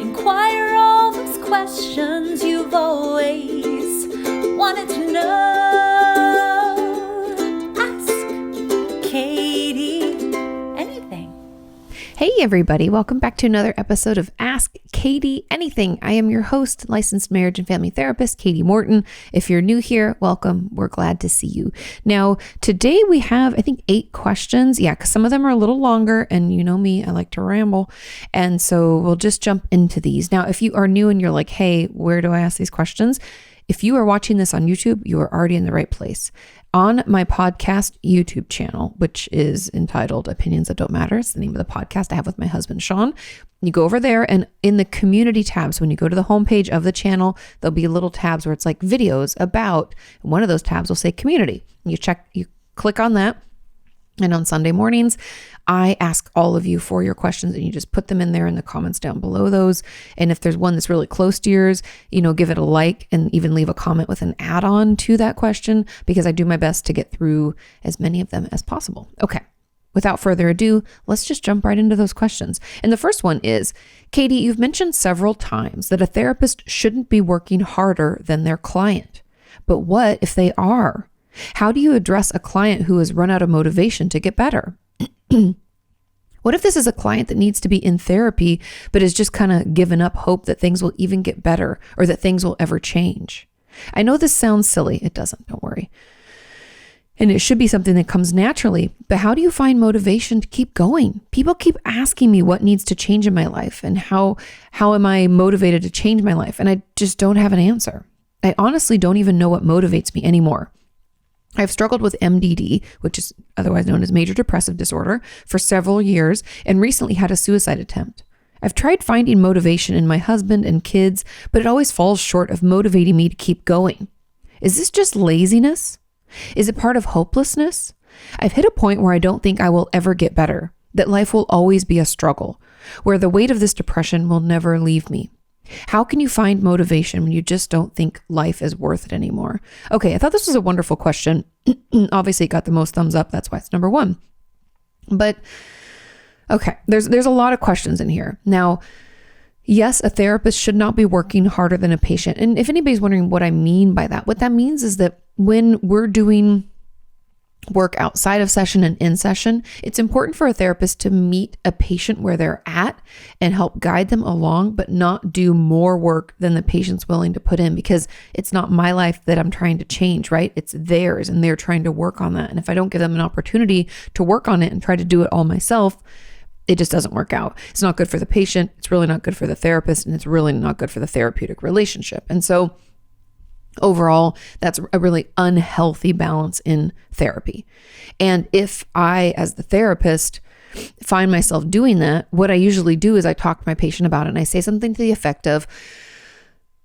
Inquire all those questions you've always wanted to know. Ask Kati anything. Hey everybody, welcome back to another episode of Ask Kati Anything. I am your host, licensed marriage and family therapist, Kati Morton. If you're new here, welcome. We're glad to see you. Now, today we have, I think, 8 questions. Yeah, because some of them are a little longer, and you know me, I like to ramble. And so we'll just jump into these. Now, if you are new and you're like, hey, where do I ask these questions? If you are watching this on YouTube, you are already in the right place. On my podcast YouTube channel, which is entitled Opinions That Don't Matter, it's the name of the podcast I have with my husband, Sean. You go over there, and in the community tabs, when you go to the homepage of the channel, there'll be little tabs where it's like videos about, and one of those tabs will say community. You click on that. And on Sunday mornings, I ask all of you for your questions, and you just put them in there in the comments down below those. And if there's one that's really close to yours, give it a like and even leave a comment with an add-on to that question, because I do my best to get through as many of them as possible. Okay. Without further ado, let's just jump right into those questions. And the first one is, Kati, you've mentioned several times that a therapist shouldn't be working harder than their client. But what if they are? How do you address a client who has run out of motivation to get better? What if this is a client that needs to be in therapy, but has just kind of given up hope that things will even get better or that things will ever change? I know this sounds silly. It doesn't, don't worry. And it should be something that comes naturally, but how do you find motivation to keep going? People keep asking me what needs to change in my life and how am I motivated to change my life? And I just don't have an answer. I honestly don't even know what motivates me anymore. I've struggled with MDD, which is otherwise known as major depressive disorder, for several years and recently had a suicide attempt. I've tried finding motivation in my husband and kids, but it always falls short of motivating me to keep going. Is this just laziness? Is it part of hopelessness? I've hit a point where I don't think I will ever get better, that life will always be a struggle, where the weight of this depression will never leave me. How can you find motivation when you just don't think life is worth it anymore? Okay, I thought this was a wonderful question. Obviously, it got the most thumbs up. That's why it's number 1. But okay, there's a lot of questions in here. Now, yes, a therapist should not be working harder than a patient. And if anybody's wondering what I mean by that, what that means is that when we're doing work outside of session and in session, it's important for a therapist to meet a patient where they're at and help guide them along, but not do more work than the patient's willing to put in, because it's not my life that I'm trying to change, right? It's theirs, and they're trying to work on that. And if I don't give them an opportunity to work on it and try to do it all myself, it just doesn't work out. It's not good for the patient. It's really not good for the therapist, and it's really not good for the therapeutic relationship. And so overall, that's a really unhealthy balance in therapy. And if I, as the therapist, find myself doing that, what I usually do is I talk to my patient about it, and I say something to the effect of,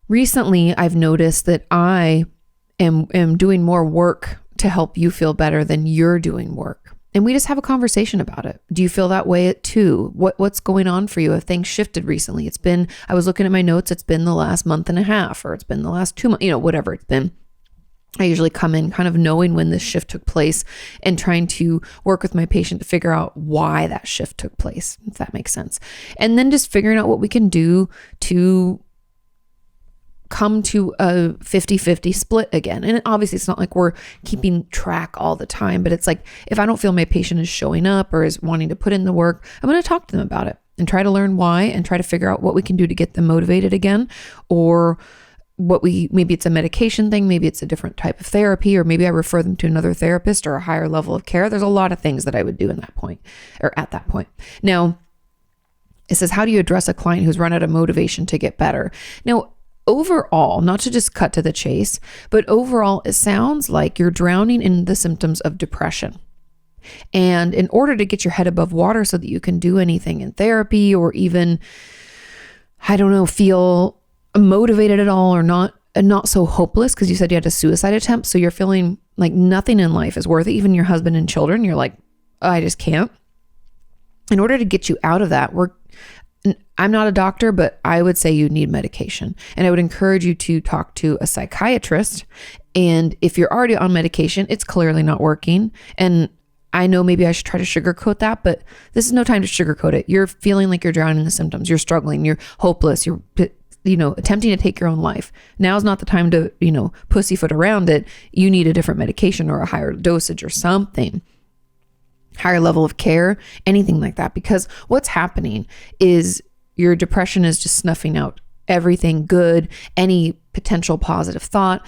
recently I've noticed that I am doing more work to help you feel better than you're doing work. And we just have a conversation about it. Do you feel that way too? What's going on for you? Have things shifted recently? I was looking at my notes, it's been the last month and a half, or it's been the last 2 months, whatever it's been. I usually come in kind of knowing when this shift took place and trying to work with my patient to figure out why that shift took place, if that makes sense. And then just figuring out what we can do to come to a 50-50 split again. And obviously it's not like we're keeping track all the time, but it's like, if I don't feel my patient is showing up or is wanting to put in the work, I'm going to talk to them about it and try to learn why and try to figure out what we can do to get them motivated again, or maybe it's a medication thing, maybe it's a different type of therapy, or maybe I refer them to another therapist or a higher level of care. There's a lot of things that I would do at that point. Now, it says, how do you address a client who's run out of motivation to get better? Now, overall, not to just cut to the chase, but overall, it sounds like you're drowning in the symptoms of depression. And in order to get your head above water so that you can do anything in therapy, or even, feel motivated at all, or not so hopeless, because you said you had a suicide attempt, so you're feeling like nothing in life is worth it, even your husband and children, you're like, I just can't. In order to get you out of that, I'm not a doctor, but I would say you need medication. And I would encourage you to talk to a psychiatrist. And if you're already on medication, it's clearly not working. And I know maybe I should try to sugarcoat that, but this is no time to sugarcoat it. You're feeling like you're drowning in the symptoms. You're struggling. You're hopeless. You're, attempting to take your own life. Now's not the time to, pussyfoot around it. You need a different medication or a higher dosage or something, higher level of care, anything like that. Because what's happening is your depression is just snuffing out everything good, any potential positive thought,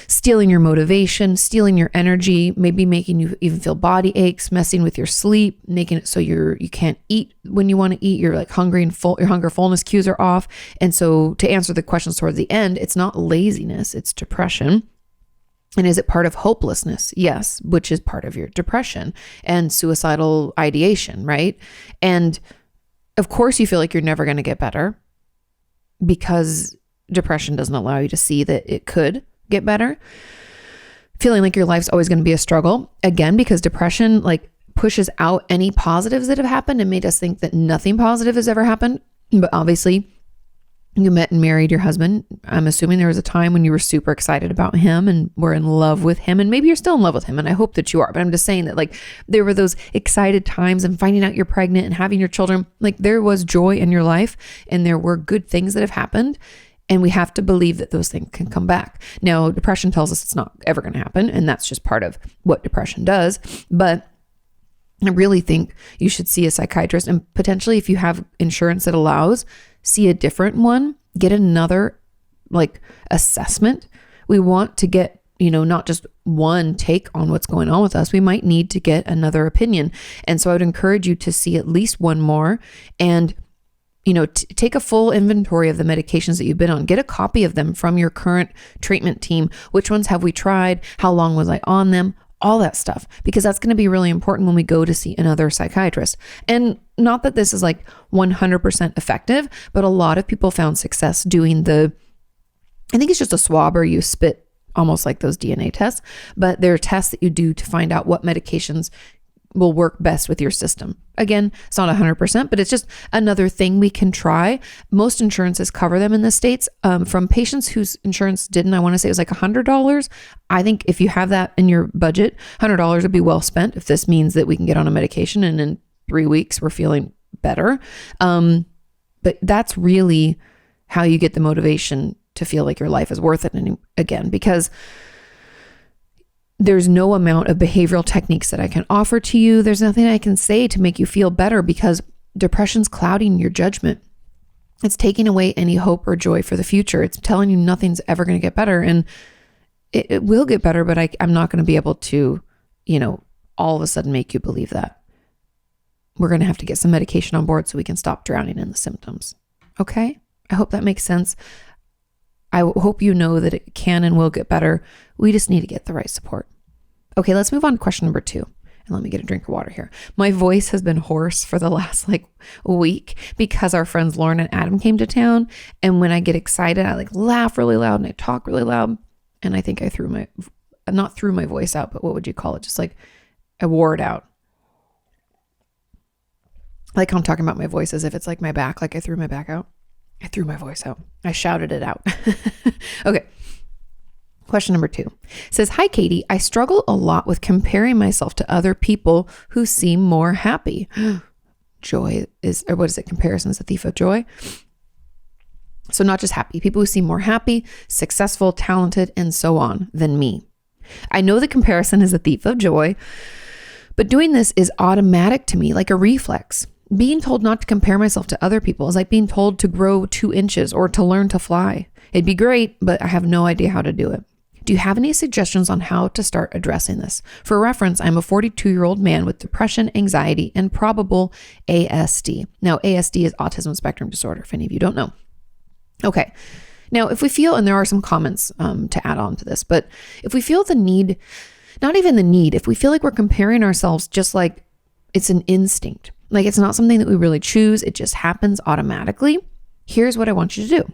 stealing your motivation, stealing your energy, maybe making you even feel body aches, messing with your sleep, making it so you can't eat when you want to eat. You're like hungry and full, your hunger fullness cues are off. And so to answer the questions towards the end, it's not laziness, it's depression. And is it part of hopelessness? Yes, which is part of your depression and suicidal ideation, right? And of course you feel like you're never going to get better because depression doesn't allow you to see that it could get better. Feeling like your life's always going to be a struggle. Again, because depression like pushes out any positives that have happened and made us think that nothing positive has ever happened. But obviously you met and married your husband. I'm assuming there was a time when you were super excited about him and were in love with him. And maybe you're still in love with him. And I hope that you are. But I'm just saying that like there were those excited times and finding out you're pregnant and having your children. Like there was joy in your life and there were good things that have happened. And we have to believe that those things can come back. Now, depression tells us it's not ever going to happen. And that's just part of what depression does. But I really think you should see a psychiatrist and potentially if you have insurance that allows, see a different one, get another like assessment. We want to get, not just one take on what's going on with us. We might need to get another opinion. And so I would encourage you to see at least one more and take a full inventory of the medications that you've been on. Get a copy of them from your current treatment team. Which ones have we tried? How long was I on them? All that stuff, because that's going to be really important when we go to see another psychiatrist. And not that this is like 100% effective, but a lot of people found success doing I think it's just a swab or you spit, almost like those DNA tests, but there are tests that you do to find out what medications will work best with your system. Again, it's not 100%, but it's just another thing we can try. Most insurances cover them in the States. From patients whose insurance didn't, I want to say it was like $100. I think if you have that in your budget, $100 would be well spent if this means that we can get on a medication and in 3 weeks we're feeling better. But that's really how you get the motivation to feel like your life is worth it again, because there's no amount of behavioral techniques that I can offer to you. There's nothing I can say to make you feel better because depression's clouding your judgment. It's taking away any hope or joy for the future. It's telling you nothing's ever going to get better, and it will get better, but I'm not going to be able to, all of a sudden make you believe that. We're going to have to get some medication on board so we can stop drowning in the symptoms. Okay? I hope that makes sense. I hope you know that it can and will get better. We just need to get the right support. Okay, let's move on to question number 2. And let me get a drink of water here. My voice has been hoarse for the last week because our friends Lauren and Adam came to town. And when I get excited, I laugh really loud and I talk really loud. And I think I not threw my voice out, but what would you call it? Just I wore it out. I'm talking about my voice as if it's my back, I threw my back out. I threw my voice out. I shouted it out. Okay. Question number 2 says, "Hi, Katie. I struggle a lot with comparing myself to other people who seem more happy." Joy is, or what is it? Comparison is a thief of joy. So not just happy, people who seem more happy, successful, talented, and so on than me. I know the comparison is a thief of joy, but doing this is automatic to me, like a reflex. Being told not to compare myself to other people is like being told to grow 2 inches or to learn to fly. It'd be great, but I have no idea how to do it. Do you have any suggestions on how to start addressing this? For reference, I'm a 42-year-old man with depression, anxiety, and probable ASD. Now, ASD is autism spectrum disorder, if any of you don't know. Okay. Now, if we feel, and there are some comments to add on to this, but if we feel the need, not even the need, if we feel like we're comparing ourselves just like it's an instinct, like it's not something that we really choose, it just happens automatically, here's what I want you to do.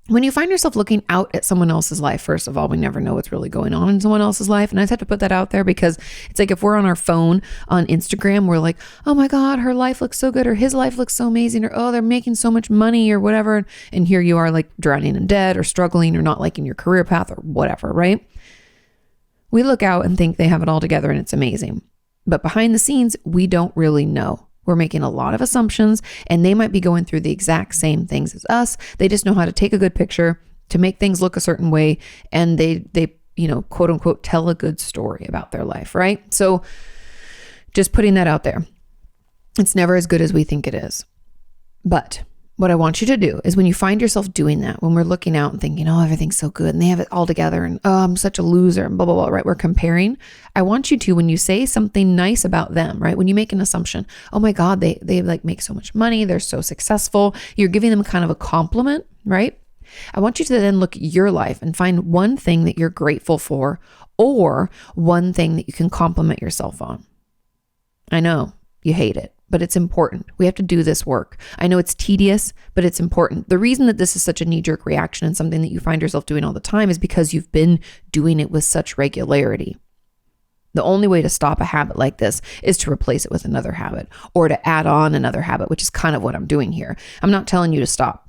When you find yourself looking out at someone else's life, first of all, we never know what's really going on in someone else's life. And I just have to put that out there because it's like if we're on our phone on Instagram, we're like, oh my God, her life looks so good, or his life looks so amazing, or oh, they're making so much money or whatever. And here you are drowning in debt or struggling or not liking your career path or whatever, right? We look out and think they have it all together and it's amazing. But behind the scenes, we don't really know. We're making a lot of assumptions, and they might be going through the exact same things as us. They just know how to take a good picture to make things look a certain way, and they quote unquote tell a good story about their life, right? So just putting that out there. It's never as good as we think it is. But what I want you to do is when you find yourself doing that, when we're looking out and thinking, oh, everything's so good and they have it all together and oh, I'm such a loser and blah, blah, blah, right? We're comparing. I want you to, when you say something nice about them, right? When you make an assumption, oh my God, they like make so much money. They're so successful. You're giving them kind of a compliment, right? I want you to then look at your life and find one thing that you're grateful for or one thing that you can compliment yourself on. I know you hate it, but it's important. We have to do this work. I know it's tedious, but it's important. The reason that this is such a knee-jerk reaction and something that you find yourself doing all the time is because you've been doing it with such regularity. The only way to stop a habit like this is to replace it with another habit or to add on another habit, which is kind of what I'm doing here. I'm not telling you to stop.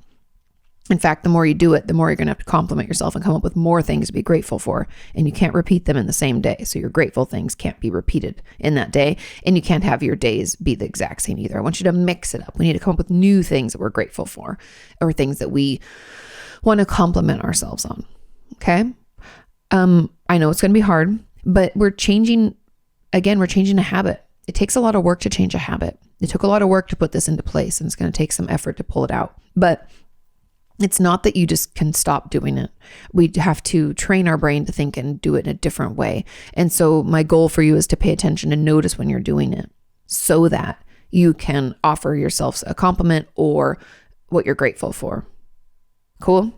In fact, the more you do it, the more you're going to have to compliment yourself and come up with more things to be grateful for. And you can't repeat them in the same day. So your grateful things can't be repeated in that day. And you can't have your days be the exact same either. I want you to mix it up. We need to come up with new things that we're grateful for or things that we want to compliment ourselves on. Okay. I know it's going to be hard, but we're changing a habit. It takes a lot of work to change a habit. It took a lot of work to put this into place, and it's going to take some effort to pull it out. But it's not that you just can stop doing it. We have to train our brain to think and do it in a different way. And so my goal for you is to pay attention and notice when you're doing it so that you can offer yourself a compliment or what you're grateful for. Cool?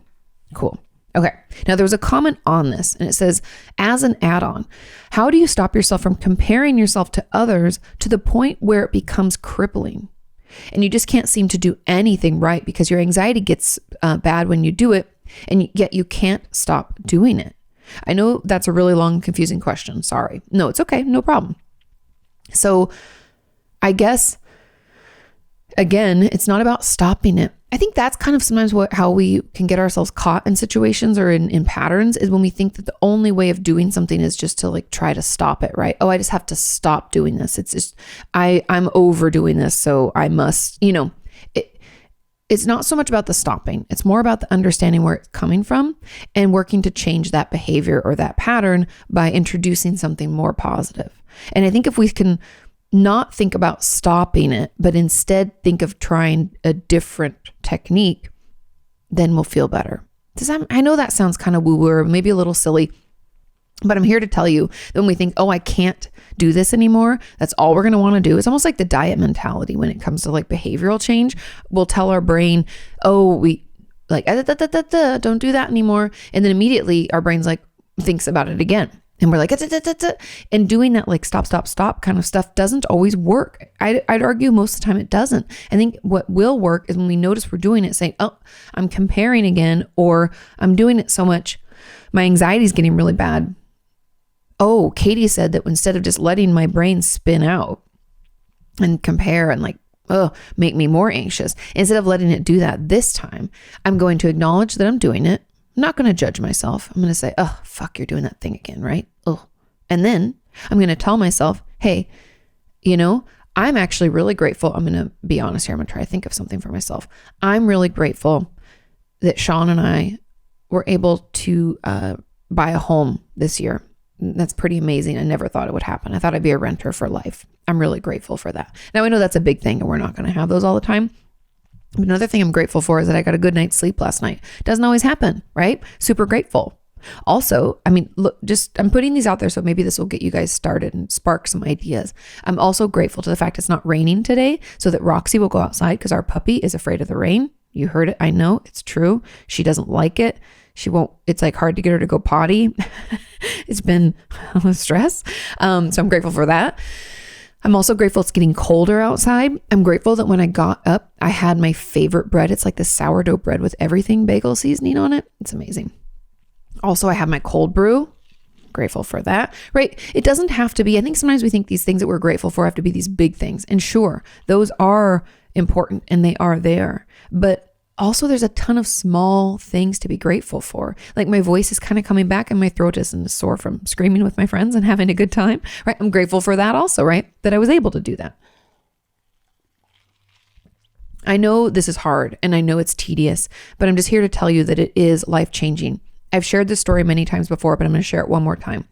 Cool. Okay. Now there was a comment on this and it says, as an add-on, how do you stop yourself from comparing yourself to others to the point where it becomes crippling? And you just can't seem to do anything right because your anxiety gets bad when you do it, and yet you can't stop doing it. I know that's a really long, confusing question. Sorry. No, it's okay. No problem. So I guess, again, it's not about stopping it. I think that's kind of sometimes how we can get ourselves caught in situations or in patterns is when we think that the only way of doing something is just to like try to stop it, right? Oh, I just have to stop doing this. It's just, I'm overdoing this. So I must, it's not so much about the stopping. It's more about the understanding where it's coming from and working to change that behavior or that pattern by introducing something more positive. And I think if we can not think about stopping it, but instead think of trying a different technique, then we'll feel better. I know that sounds kind of woo-woo or maybe a little silly, but I'm here to tell you that when we think, oh, I can't do this anymore, that's all we're going to want to do. It's almost like the diet mentality when it comes to like behavioral change. We'll tell our brain, oh, we like, don't do that anymore. And then immediately our brain's like, thinks about it again. And we're like, and doing that like stop kind of stuff doesn't always work. I'd argue most of the time it doesn't. I think what will work is when we notice we're doing it, saying, oh, I'm comparing again, or I'm doing it so much, my anxiety is getting really bad. Oh, Katie said that instead of just letting my brain spin out and compare and like, make me more anxious, instead of letting it do that this time, I'm going to acknowledge that I'm doing it. I'm not going to judge myself. I'm going to say, oh, fuck, you're doing that thing again, right? Oh, and then I'm going to tell myself, hey, I'm actually really grateful. I'm going to be honest here. I'm going to try to think of something for myself. I'm really grateful that Sean and I were able to buy a home this year. That's pretty amazing. I never thought it would happen. I thought I'd be a renter for life. I'm really grateful for that. Now I know that's a big thing and we're not going to have those all the time. But another thing I'm grateful for is that I got a good night's sleep last night. Doesn't always happen, right? Super grateful. Also, look, I'm putting these out there so maybe this will get you guys started and spark some ideas. I'm also grateful to the fact it's not raining today so that Roxy will go outside because our puppy is afraid of the rain. You heard it. I know it's true. She doesn't like it. She won't, it's like hard to get her to go potty. It's been a stress. So I'm grateful for that. I'm also grateful it's getting colder outside. I'm grateful that when I got up, I had my favorite bread. It's like the sourdough bread with everything bagel seasoning on it. It's amazing. Also, I have my cold brew. Grateful for that, right? It doesn't have to be, I think sometimes we think these things that we're grateful for have to be these big things. And sure, those are important and they are there. But also there's a ton of small things to be grateful for. Like my voice is kind of coming back and my throat isn't sore from screaming with my friends and having a good time, right? I'm grateful for that also, right? That I was able to do that. I know this is hard and I know it's tedious, but I'm just here to tell you that it is life-changing. I've shared this story many times before, but I'm going to share it one more time.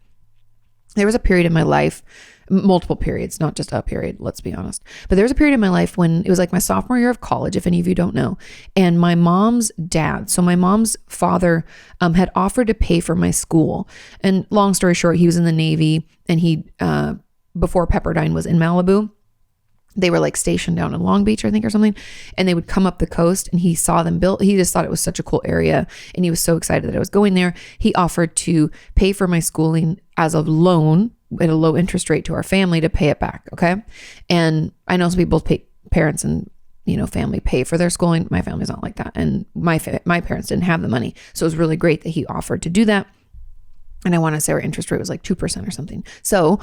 There was a period in my life, multiple periods, not just a period, let's be honest. But there was a period in my life when it was like my sophomore year of college, if any of you don't know. And my mom's dad, so my mom's father, had offered to pay for my school. And long story short, he was in the Navy and he, before Pepperdine was in Malibu, they were like stationed down in Long Beach, I think, or something. And they would come up the coast and he saw them built. He just thought it was such a cool area. And he was so excited that I was going there. He offered to pay for my schooling as a loan at a low interest rate to our family to pay it back. Okay. And I know some people's parents and, family pay for their schooling. My family's not like that. And my parents didn't have the money. So it was really great that he offered to do that. And I want to say our interest rate was like 2% or something. So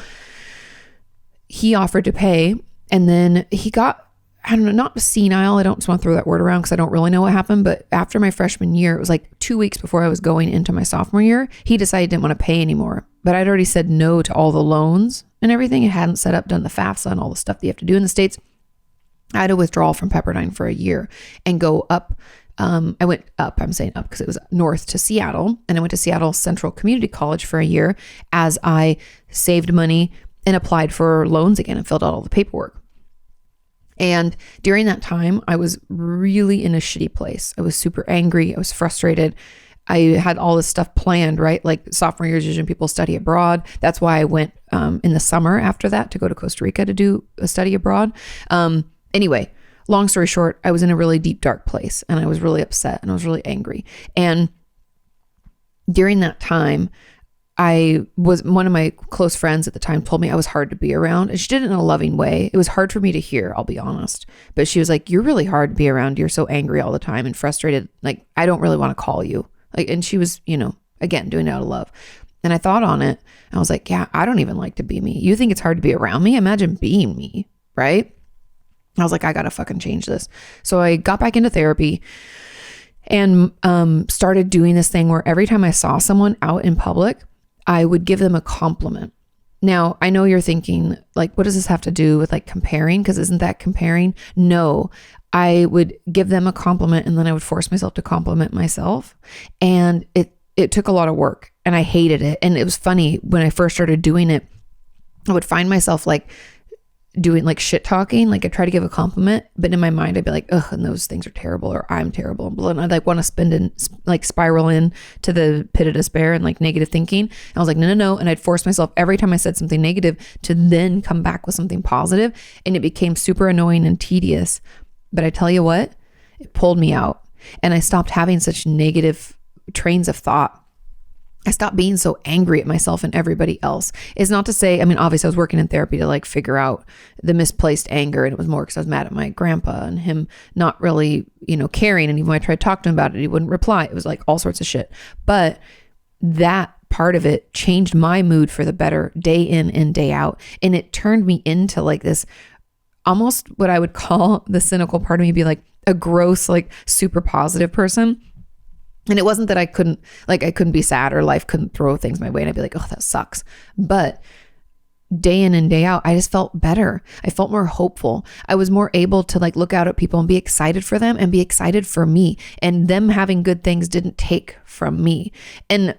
he offered to pay. And then he got, I don't know, not senile. I don't just want to throw that word around because I don't really know what happened. But after my freshman year, it was like 2 weeks before I was going into my sophomore year, he decided he didn't want to pay anymore. But I'd already said no to all the loans and everything. I hadn't set up, done the FAFSA and all the stuff that you have to do in the States. I had to withdraw from Pepperdine for a year and go up. I went up, I'm saying up because it was north to Seattle. And I went to Seattle Central Community College for a year as I saved money and applied for loans again and filled out all the paperwork. And during that time, I was really in a shitty place. I was super angry. I was frustrated. I had all this stuff planned, right? Like sophomore year is usually people study abroad. That's why I went in the summer after that to go to Costa Rica to do a study abroad. Anyway, long story short, I was in a really deep, dark place and I was really upset and I was really angry. And during that time, one of my close friends at the time told me I was hard to be around, and she did it in a loving way. It was hard for me to hear, I'll be honest. But she was like, "You're really hard to be around. You're so angry all the time and frustrated. Like, I don't really want to call you." Like, and she was, again, doing it out of love. And I thought on it. And I was like, yeah, I don't even like to be me. You think it's hard to be around me? Imagine being me, right? I was like, I got to fucking change this. So I got back into therapy and started doing this thing where every time I saw someone out in public, I would give them a compliment. Now, I know you're thinking, like, what does this have to do with like comparing? Because isn't that comparing? No, I would give them a compliment and then I would force myself to compliment myself. And it took a lot of work and I hated it. And it was funny when I first started doing it, I would find myself like doing like shit talking. Like I try to give a compliment, but in my mind I'd be like, ugh, and those things are terrible, or I'm terrible, and blah. And I'd like want to spin and like spiral in to the pit of despair and like negative thinking. And I was like, no. And I'd force myself every time I said something negative to then come back with something positive. And it became super annoying and tedious. But I tell you what, it pulled me out and I stopped having such negative trains of thought. I stopped being so angry at myself and everybody else. It's not to say, obviously I was working in therapy to like figure out the misplaced anger. And it was more because I was mad at my grandpa and him not really, caring. And even when I tried to talk to him about it, he wouldn't reply. It was like all sorts of shit. But that part of it changed my mood for the better day in and day out. And it turned me into like this, almost what I would call the cynical part of me be like a gross, like super positive person. And it wasn't that I couldn't be sad or life couldn't throw things my way and I'd be like, oh, that sucks. But day in and day out, I just felt better. I felt more hopeful. I was more able to like look out at people and be excited for them and be excited for me. And them having good things didn't take from me. And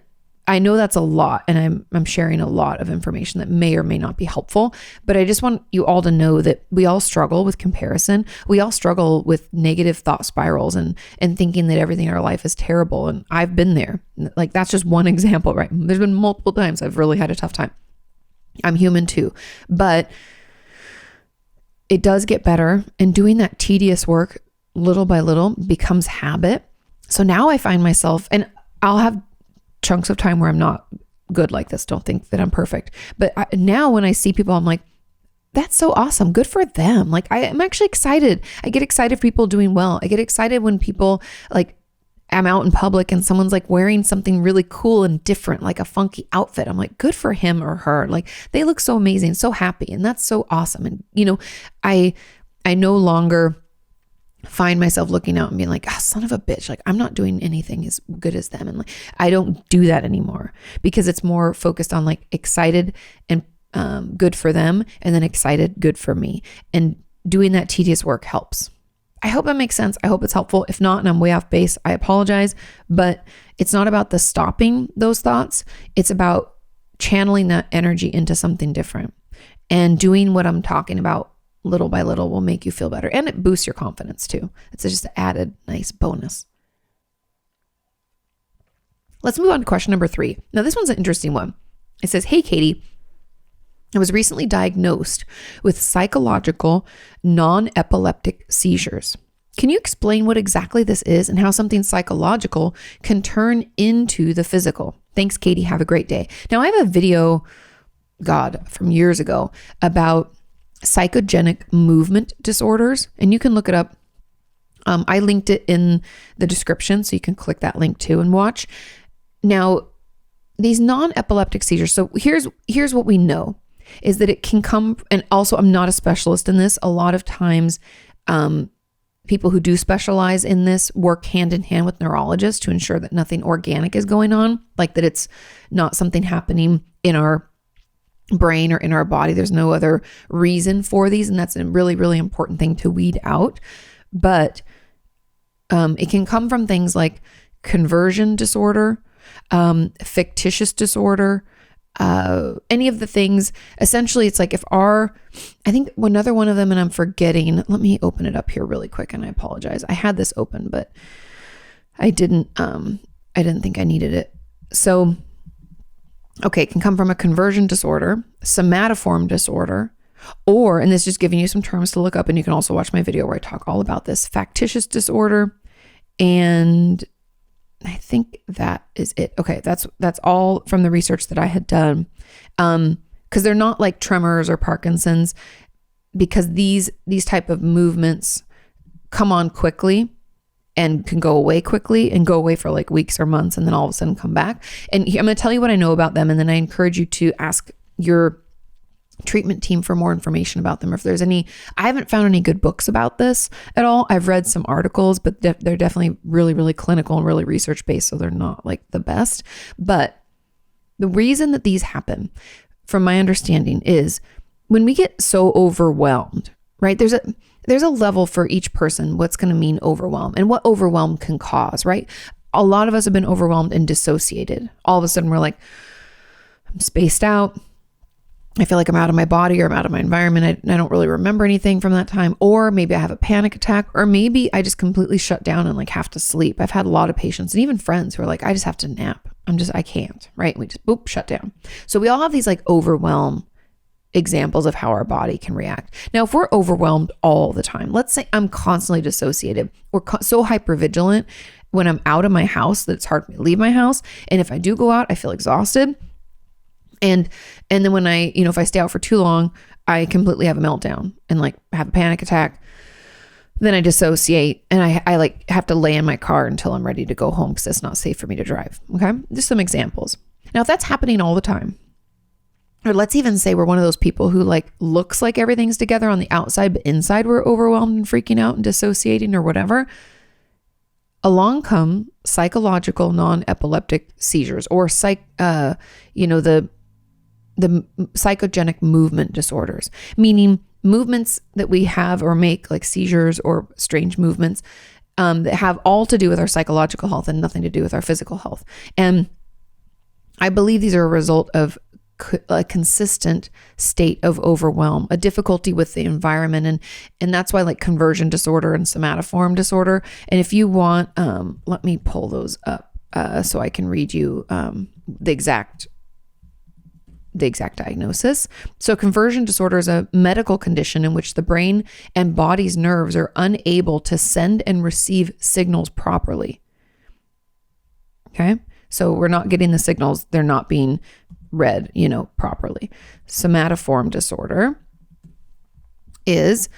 I know that's a lot, and I'm sharing a lot of information that may or may not be helpful, but I just want you all to know that we all struggle with comparison. We all struggle with negative thought spirals and thinking that everything in our life is terrible. And I've been there. Like that's just one example, right? There's been multiple times I've really had a tough time. I'm human too, but it does get better. And doing that tedious work little by little becomes habit. So now I find myself, and I'll have chunks of time where I'm not good like this. Don't think that I'm perfect. But now when I see people, I'm like, that's so awesome. Good for them. Like I'm actually excited. I get excited for people doing well. I get excited when people like, I'm out in public and someone's like wearing something really cool and different, like a funky outfit. I'm like, good for him or her. Like they look so amazing, so happy. And that's so awesome. And I no longer find myself looking out and being like, son of a bitch, like I'm not doing anything as good as them. And like, I don't do that anymore because it's more focused on like excited and good for them, and then excited, good for me. And doing that tedious work helps. I hope that makes sense. I hope it's helpful. If not, and I'm way off base, I apologize, but it's not about the stopping those thoughts. It's about channeling that energy into something different, and doing what I'm talking about little by little will make you feel better. And it boosts your confidence too. It's just an added nice bonus. Let's move on to question number 3. Now, this one's an interesting one. It says, "Hey, Katie, I was recently diagnosed with psychological non-epileptic seizures. Can you explain what exactly this is and how something psychological can turn into the physical? Thanks, Katie. Have a great day." Now, I have a video, from years ago about psychogenic movement disorders, and you can look it up. I linked it in the description, so you can click that link too and watch. Now, these non-epileptic seizures. So here's what we know is that it can come, and also I'm not a specialist in this. A lot of times, people who do specialize in this work hand in hand with neurologists to ensure that nothing organic is going on, like that it's not something happening in our brain or in our body. There's no other reason for these, and that's a really, really important thing to weed out. But it can come from things like conversion disorder, fictitious disorder, any of the things. Essentially, it's like I think another one of them, and I'm forgetting, let me open it up here really quick, and I apologize. I had this open, but I didn't think I needed it. So, okay, it can come from a conversion disorder, somatoform disorder, or, and this is just giving you some terms to look up, and you can also watch my video where I talk all about this, factitious disorder, and I think that is it. Okay, that's all from the research that I had done. Because they're not like tremors or Parkinson's, because these type of movements come on quickly and can go away quickly and go away for like weeks or months, and then all of a sudden come back. And I'm going to tell you what I know about them, and then I encourage you to ask your treatment team for more information about them. If there's any, I haven't found any good books about this at all. I've read some articles, but they're definitely really, really clinical and really research based. So they're not like the best. But the reason that these happen, from my understanding, is when we get so overwhelmed, right? There's a level for each person, what's going to mean overwhelm and what overwhelm can cause, right? A lot of us have been overwhelmed and dissociated. All of a sudden we're like, I'm spaced out. I feel like I'm out of my body or I'm out of my environment. I don't really remember anything from that time. Or maybe I have a panic attack, or maybe I just completely shut down and like have to sleep. I've had a lot of patients and even friends who are like, I just have to nap. I can't, right? We just shut down. So we all have these like overwhelm examples of how our body can react. Now, if we're overwhelmed all the time, let's say I'm constantly dissociated or so hypervigilant when I'm out of my house that it's hard for me to leave my house. And if I do go out, I feel exhausted. And then when if I stay out for too long, I completely have a meltdown and like have a panic attack. Then I dissociate and I like have to lay in my car until I'm ready to go home because it's not safe for me to drive. Okay. Just some examples. Now, if that's happening all the time, or let's even say we're one of those people who like looks like everything's together on the outside, but inside we're overwhelmed and freaking out and dissociating or whatever, along come psychological non-epileptic seizures, or the psychogenic movement disorders, meaning movements that we have or make, like seizures or strange movements, that have all to do with our psychological health and nothing to do with our physical health. And I believe these are a result of a consistent state of overwhelm, a difficulty with the environment. And that's why like conversion disorder and somatoform disorder. And if you want, let me pull those up so I can read you the exact diagnosis. So conversion disorder is a medical condition in which the brain and body's nerves are unable to send and receive signals properly. Okay. So we're not getting the signals. They're not being read, properly. Somatoform disorder is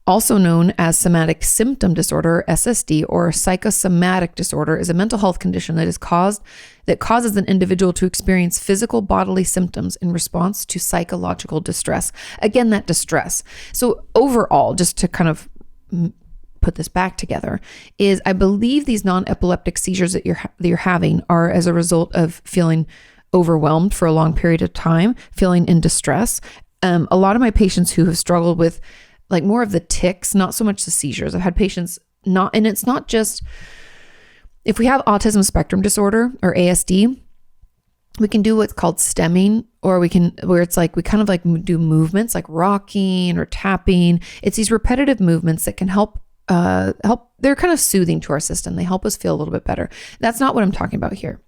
also known as somatic symptom disorder, SSD, or psychosomatic disorder, is a mental health condition that causes an individual to experience physical bodily symptoms in response to psychological distress. Again, that distress. So overall, just to kind of put this back together, is I believe these non-epileptic seizures that you're having are as a result of feeling overwhelmed for a long period of time, feeling in distress. A lot of my patients who have struggled with like more of the tics, not so much the seizures. I've had patients and it's not just, if we have autism spectrum disorder or ASD, we can do what's called stemming, or where it's like, we kind of like do movements like rocking or tapping. It's these repetitive movements that can help, they're kind of soothing to our system. They help us feel a little bit better. That's not what I'm talking about here,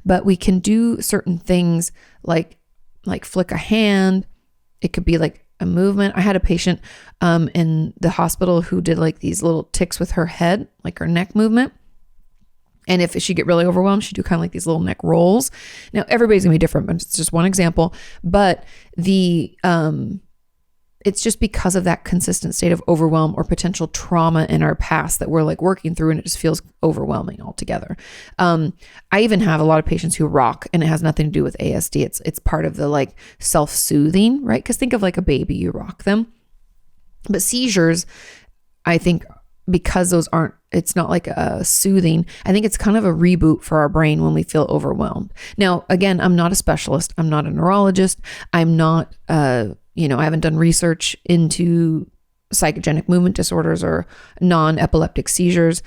but we can do certain things like flick a hand. It could be like a movement. I had a patient in the hospital who did like these little tics with her head, like her neck movement. And if she get really overwhelmed, she'd do kind of like these little neck rolls. Now, everybody's gonna be different, but it's just one example. But it's just because of that consistent state of overwhelm or potential trauma in our past that we're like working through, and it just feels overwhelming altogether. I even have a lot of patients who rock, and it has nothing to do with ASD. It's part of the like self-soothing, right? Because think of like a baby, you rock them. But seizures, I think, because it's not like a soothing, I think it's kind of a reboot for our brain when we feel overwhelmed. Now, again, I'm not a specialist. I'm not a neurologist. I'm not, I haven't done research into psychogenic movement disorders or non-epileptic seizures.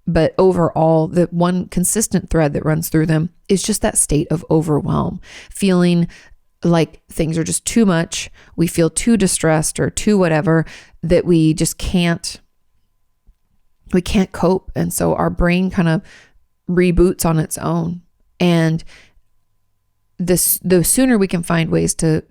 But overall, the one consistent thread that runs through them is just that state of overwhelm, feeling like things are just too much. We feel too distressed or too whatever, that we just can't cope. And so our brain kind of reboots on its own. And the sooner we can find ways to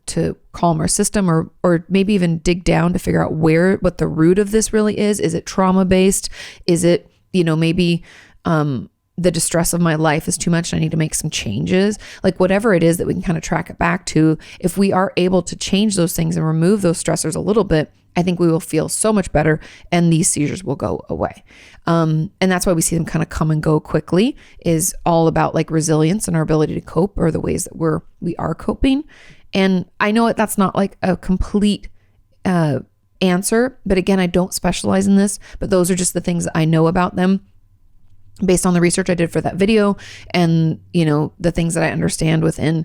calm our system, or maybe even dig down to figure out what the root of this really is. Is it trauma based? Is it, maybe the distress of my life is too much and I need to make some changes? Like whatever it is that we can kind of track it back to, if we are able to change those things and remove those stressors a little bit, I think we will feel so much better and these seizures will go away. And that's why we see them kind of come and go quickly, is all about like resilience and our ability to cope, or the ways that we are coping. And I know that's not like a complete answer, but again, I don't specialize in this, but those are just the things that I know about them based on the research I did for that video, and the things that I understand within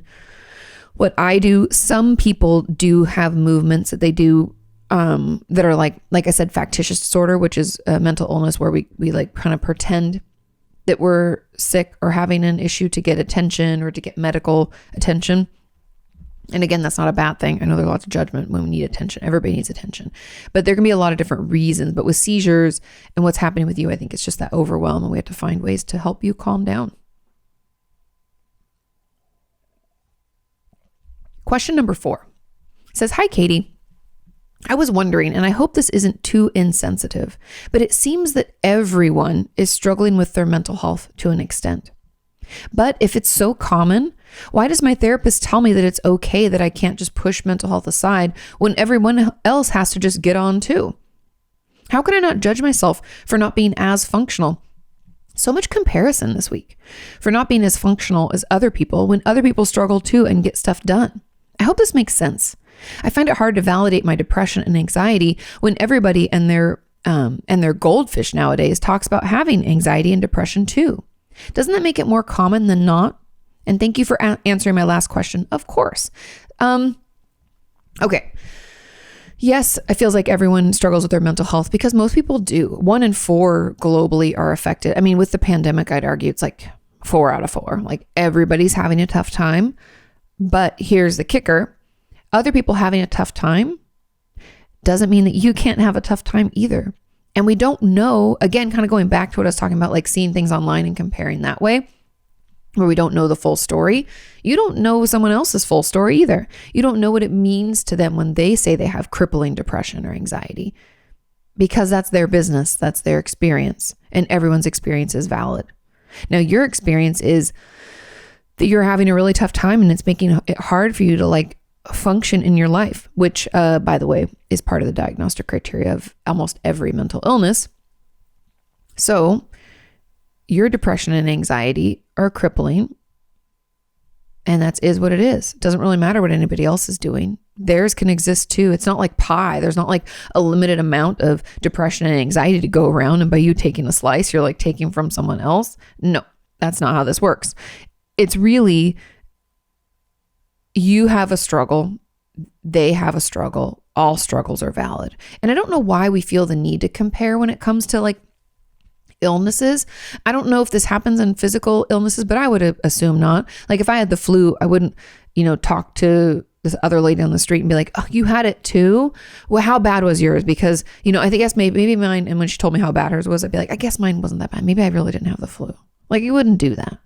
what I do. Some people do have movements that they do that are like I said, factitious disorder, which is a mental illness where we like kind of pretend that we're sick or having an issue to get attention or to get medical attention. And again, that's not a bad thing. I know there's lots of judgment when we need attention. Everybody needs attention, but there can be a lot of different reasons. But with seizures and what's happening with you, I think it's just that overwhelm, and we have to find ways to help you calm down. Question number 4 says, "Hi, Katie. I was wondering, and I hope this isn't too insensitive, but it seems that everyone is struggling with their mental health to an extent. But if it's so common, why does my therapist tell me that it's okay that I can't just push mental health aside when everyone else has to just get on too? How can I not judge myself for not being as functional? So much comparison this week for not being as functional as other people when other people struggle too and get stuff done. I hope this makes sense. I find it hard to validate my depression and anxiety when everybody and their goldfish nowadays talks about having anxiety and depression too. Doesn't that make it more common than not? And thank you for answering my last question. Of course. Okay. Yes, it feels like everyone struggles with their mental health because most people do. 1 in 4 globally are affected. I mean, with the pandemic, I'd argue it's like 4 out of 4. Like everybody's having a tough time. But here's the kicker. Other people having a tough time doesn't mean that you can't have a tough time either. And we don't know, again, kind of going back to what I was talking about, like seeing things online and comparing that way, where we don't know the full story. You don't know someone else's full story either. You don't know what it means to them when they say they have crippling depression or anxiety, because that's their business. That's their experience, and everyone's experience is valid. Now, your experience is that you're having a really tough time and it's making it hard for you to like function in your life, which, by the way, is part of the diagnostic criteria of almost every mental illness. So your depression and anxiety are crippling. And that is what it is. It doesn't really matter what anybody else is doing. Theirs can exist too. It's not like pie. There's not like a limited amount of depression and anxiety to go around. And by you taking a slice, you're like taking from someone else. No, that's not how this works. It's really, you have a struggle. They have a struggle. All struggles are valid. And I don't know why we feel the need to compare when it comes to like illnesses. I don't know if this happens in physical illnesses, but I would assume not. Like if I had the flu, I wouldn't, talk to this other lady on the street and be like, oh, you had it too? Well, how bad was yours? Because, I guess maybe mine, and when she told me how bad hers was, I'd be like, I guess mine wasn't that bad. Maybe I really didn't have the flu. Like you wouldn't do that.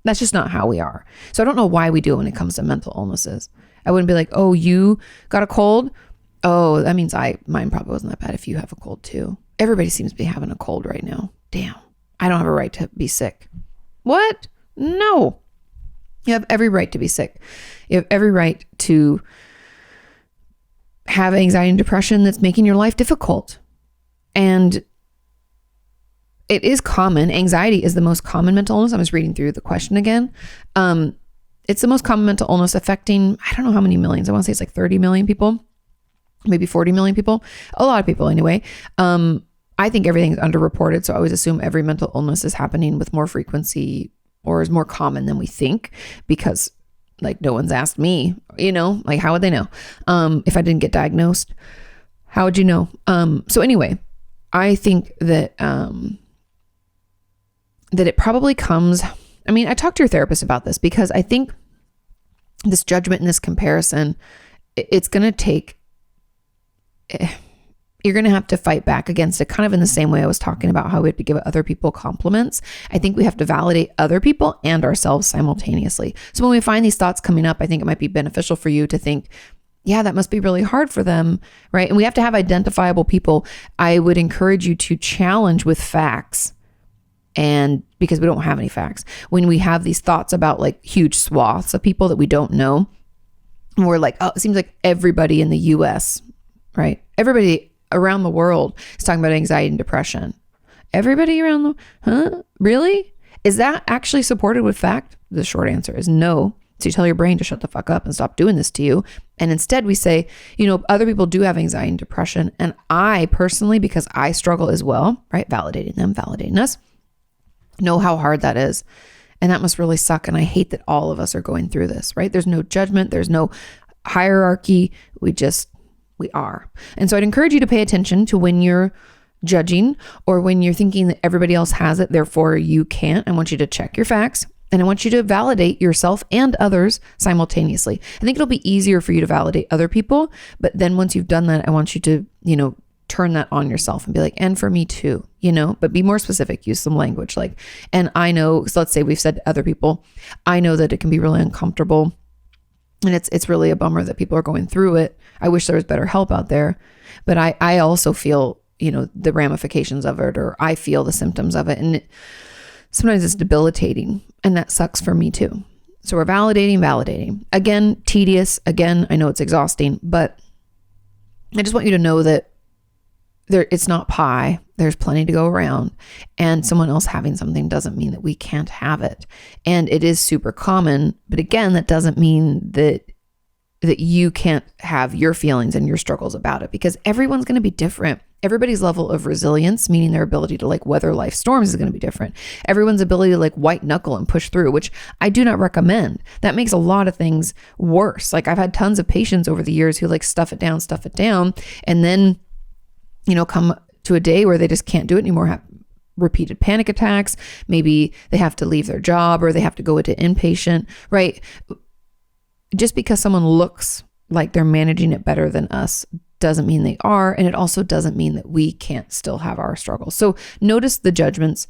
That's just not how we are. So I don't know why we do it when it comes to mental illnesses. I wouldn't be like, oh, you got a cold? Oh, that means mine probably wasn't that bad if you have a cold too. Everybody seems to be having a cold right now. Damn. I don't have a right to be sick. What? No. You have every right to be sick. You have every right to have anxiety and depression that's making your life difficult. And it is common. Anxiety is the most common mental illness. I was reading through the question again. It's the most common mental illness affecting, I don't know how many millions. I want to say it's like 30 million people, maybe 40 million people. A lot of people anyway. I think everything's underreported. So I always assume every mental illness is happening with more frequency or is more common than we think because like no one's asked me, like how would they know? If I didn't get diagnosed, how would you know? So anyway, I think that, that it probably comes, I talked to your therapist about this because I think this judgment and this comparison, it's going to take, you're going to have to fight back against it kind of in the same way I was talking about how we have to give other people compliments. I think we have to validate other people and ourselves simultaneously. So when we find these thoughts coming up, I think it might be beneficial for you to think, yeah, that must be really hard for them, right? And we have to have identifiable people. I would encourage you to challenge with facts. And because we don't have any facts, when we have these thoughts about like huge swaths of people that we don't know, and we're like, oh, it seems like everybody in the US, right? Everybody around the world is talking about anxiety and depression. Everybody around really? Is that actually supported with fact? The short answer is no. So you tell your brain to shut the fuck up and stop doing this to you. And instead we say, other people do have anxiety and depression. And I personally, because I struggle as well, right? Validating them, validating us, know how hard that is. And that must really suck. And I hate that all of us are going through this, right? There's no judgment. There's no hierarchy. We are. And so I'd encourage you to pay attention to when you're judging or when you're thinking that everybody else has it, therefore you can't. I want you to check your facts and I want you to validate yourself and others simultaneously. I think it'll be easier for you to validate other people. But then once you've done that, I want you to, turn that on yourself and be like, and for me too, but be more specific, use some language like, and I know, so let's say we've said to other people, I know that it can be really uncomfortable. And it's really a bummer that people are going through it. I wish there was better help out there, but I also feel, the ramifications of it, or I feel the symptoms of it. And sometimes it's debilitating and that sucks for me too. So we're validating. Again, tedious. Again, I know it's exhausting, but I just want you to know that it's not pie. There's plenty to go around, and someone else having something doesn't mean that we can't have it. And it is super common, but again, that doesn't mean that you can't have your feelings and your struggles about it, because everyone's going to be different. Everybody's level of resilience, meaning their ability to like weather life storms, is going to be different. Everyone's ability to like white knuckle and push through, which I do not recommend. That makes a lot of things worse. Like I've had tons of patients over the years who like stuff it down, and then come to a day where they just can't do it anymore, have repeated panic attacks. Maybe they have to leave their job or they have to go into inpatient, right? Just because someone looks like they're managing it better than us doesn't mean they are. And it also doesn't mean that we can't still have our struggles. So notice the judgments.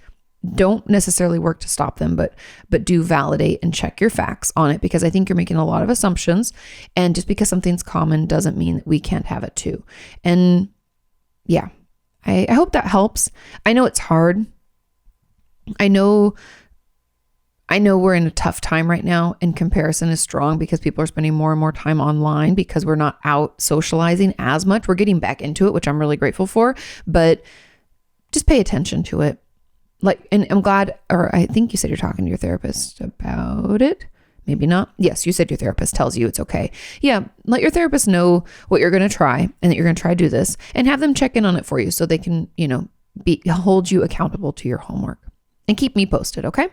Don't necessarily work to stop them, but do validate and check your facts on it, because I think you're making a lot of assumptions. And just because something's common doesn't mean that we can't have it too. And yeah, I hope that helps. I know it's hard. I know we're in a tough time right now, and comparison is strong because people are spending more and more time online because we're not out socializing as much. We're getting back into it, which I'm really grateful for, but just pay attention to it. Like, and I'm glad, or I think you said you're talking to your therapist about it. Maybe not. Yes, you said your therapist tells you it's okay. Yeah, let your therapist know what you're going to try and that you're going to try to do this, and have them check in on it for you so they can, hold you accountable to your homework. And keep me posted, okay?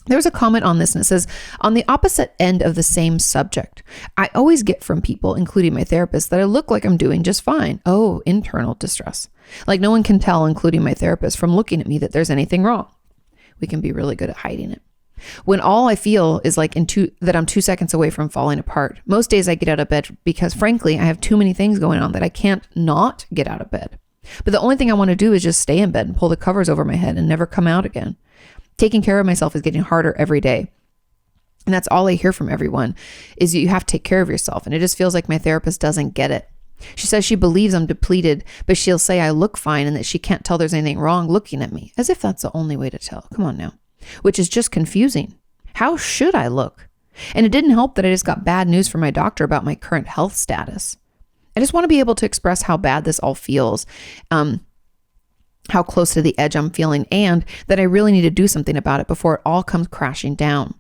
There was a comment on this and it says, on the opposite end of the same subject, I always get from people, including my therapist, that I look like I'm doing just fine. Oh, internal distress. Like no one can tell, including my therapist, from looking at me that there's anything wrong. We can be really good at hiding it. When all I feel is like that I'm 2 seconds away from falling apart. Most days I get out of bed because frankly, I have too many things going on that I can't not get out of bed. But the only thing I want to do is just stay in bed and pull the covers over my head and never come out again. Taking care of myself is getting harder every day. And that's all I hear from everyone is you have to take care of yourself. And it just feels like my therapist doesn't get it. She says she believes I'm depleted, but she'll say I look fine and that she can't tell there's anything wrong looking at me, as if that's the only way to tell. Come on now. Which is just confusing. How should I look? And it didn't help that I just got bad news from my doctor about my current health status. I just want to be able to express how bad this all feels, how close to the edge I'm feeling, and that I really need to do something about it before it all comes crashing down.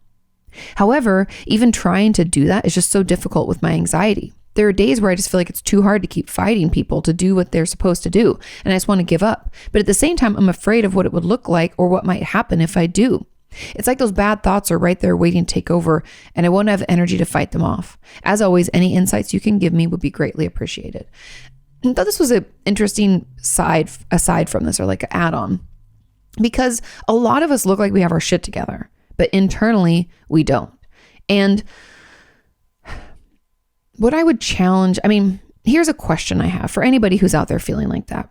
However, even trying to do that is just so difficult with my anxiety. There are days where I just feel like it's too hard to keep fighting people to do what they're supposed to do, and I just want to give up. But at the same time, I'm afraid of what it would look like or what might happen if I do. It's like those bad thoughts are right there waiting to take over, and I won't have energy to fight them off. As always, any insights you can give me would be greatly appreciated. I thought this was an interesting aside from this, or like an add-on, because a lot of us look like we have our shit together, but internally we don't. And what I would challenge, here's a question I have for anybody who's out there feeling like that.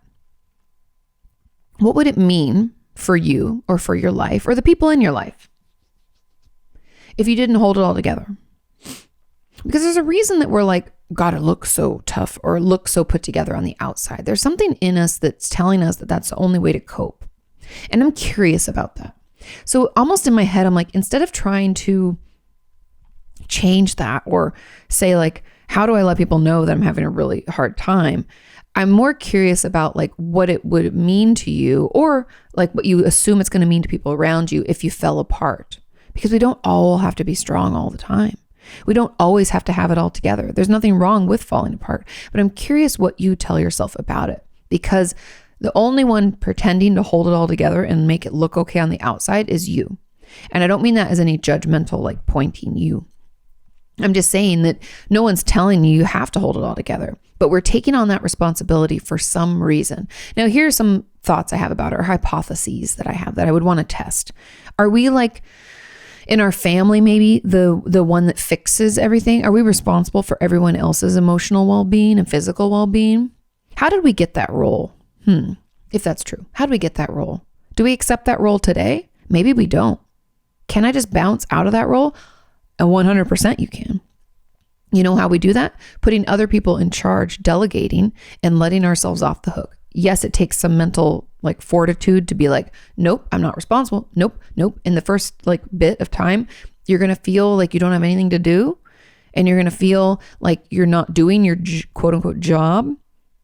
What would it mean for you or for your life or the people in your life if you didn't hold it all together? Because there's a reason that we're like, gotta look so tough or look so put together on the outside. There's something in us that's telling us that that's the only way to cope. And I'm curious about that. So almost in my head, I'm like, instead of trying to change that or say like, how do I let people know that I'm having a really hard time? I'm more curious about like what it would mean to you, or like what you assume it's going to mean to people around you if you fell apart. Because we don't all have to be strong all the time. We don't always have to have it all together. There's nothing wrong with falling apart, but I'm curious what you tell yourself about it, because the only one pretending to hold it all together and make it look okay on the outside is you. And I don't mean that as any judgmental, like pointing you. I'm just saying that no one's telling you have to hold it all together, but we're taking on that responsibility for some reason. Now, here are some thoughts I have about it, or hypotheses that I have that I would want to test. Are we like in our family, maybe the one that fixes everything? Are we responsible for everyone else's emotional well-being and physical well-being? How did we get that role? If that's true, how do we get that role? Do we accept that role today? Maybe we don't. Can I just bounce out of that role? And 100% you can. You know how we do that? Putting other people in charge, delegating, and letting ourselves off the hook. Yes, it takes some mental like fortitude to be like, nope, I'm not responsible. Nope. In the first like bit of time, you're going to feel like you don't have anything to do. And you're going to feel like you're not doing your quote unquote job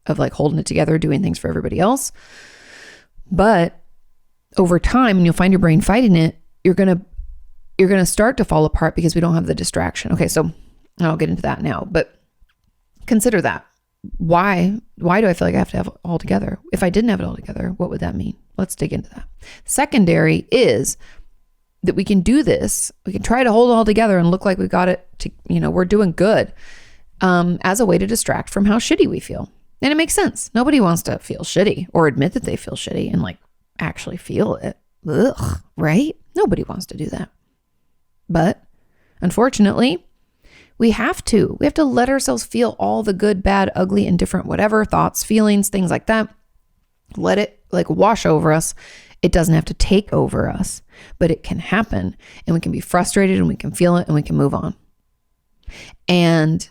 of like holding it together, doing things for everybody else. But over time, and you'll find your brain fighting it, you're going to start to fall apart because we don't have the distraction. Okay, so I'll get into that now, but consider that. Why do I feel like I have to have it all together? If I didn't have it all together, what would that mean? Let's dig into that. Secondary is that we can do this. We can try to hold it all together and look like we got it to, we're doing good, as a way to distract from how shitty we feel. And it makes sense. Nobody wants to feel shitty or admit that they feel shitty and like actually feel it. Ugh, right? Nobody wants to do that. But unfortunately, we have to let ourselves feel all the good, bad, ugly, indifferent, whatever thoughts, feelings, things like that. Let it like wash over us. It doesn't have to take over us, but it can happen, and we can be frustrated and we can feel it and we can move on. And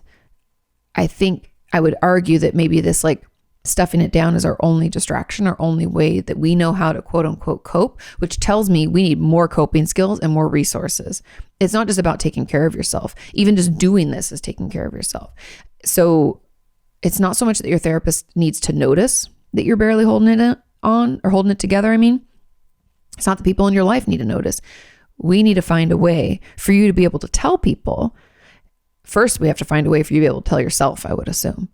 I think I would argue that maybe this like stuffing it down is our only distraction, our only way that we know how to quote unquote cope, which tells me we need more coping skills and more resources. It's not just about taking care of yourself. Even just doing this is taking care of yourself. So it's not so much that your therapist needs to notice that you're barely holding it on or holding it together. It's not the people in your life need to notice. we need to find a way for you to be able to tell people. First, we have to find a way for you to be able to tell yourself, I would assume.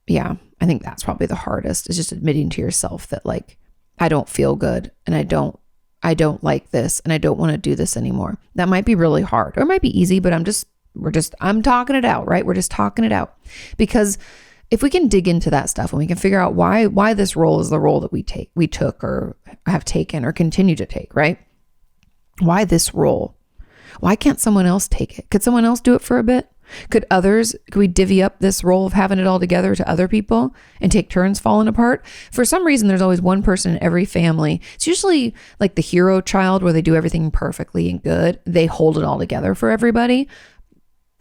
Yeah, I think that's probably the hardest, is just admitting to yourself that like, I don't feel good and I don't like this and I don't want to do this anymore. That might be really hard, or it might be easy, but I'm talking it out, right? We're just talking it out. Because if we can dig into that stuff and we can figure out why this role is the role that we took or have taken or continue to take, right? Why this role? Why can't someone else take it? Could someone else do it for a bit? Could we divvy up this role of having it all together to other people and take turns falling apart? For some reason, there's always one person in every family. It's usually like the hero child where they do everything perfectly and good. They hold it all together for everybody.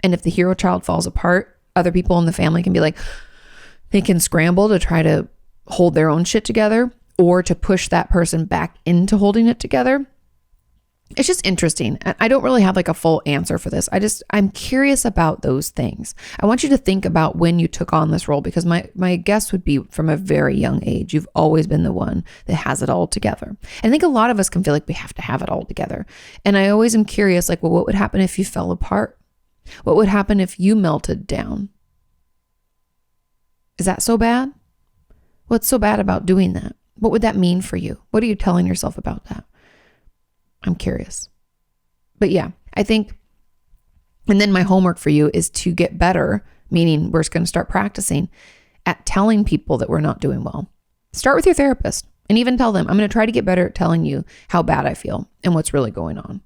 And if the hero child falls apart, other people in the family can be like, they can scramble to try to hold their own shit together or to push that person back into holding it together. It's just interesting. I don't really have like a full answer for this. I'm curious about those things. I want you to think about when you took on this role, because my guess would be from a very young age, you've always been the one that has it all together. And I think a lot of us can feel like we have to have it all together. And I always am curious, like, well, what would happen if you fell apart? What would happen if you melted down? Is that so bad? What's so bad about doing that? What would that mean for you? What are you telling yourself about that? I'm curious. But yeah, I think, and then my homework for you is to get better, meaning we're just going to start practicing at telling people that we're not doing well. Start with your therapist and even tell them, I'm going to try to get better at telling you how bad I feel and what's really going on.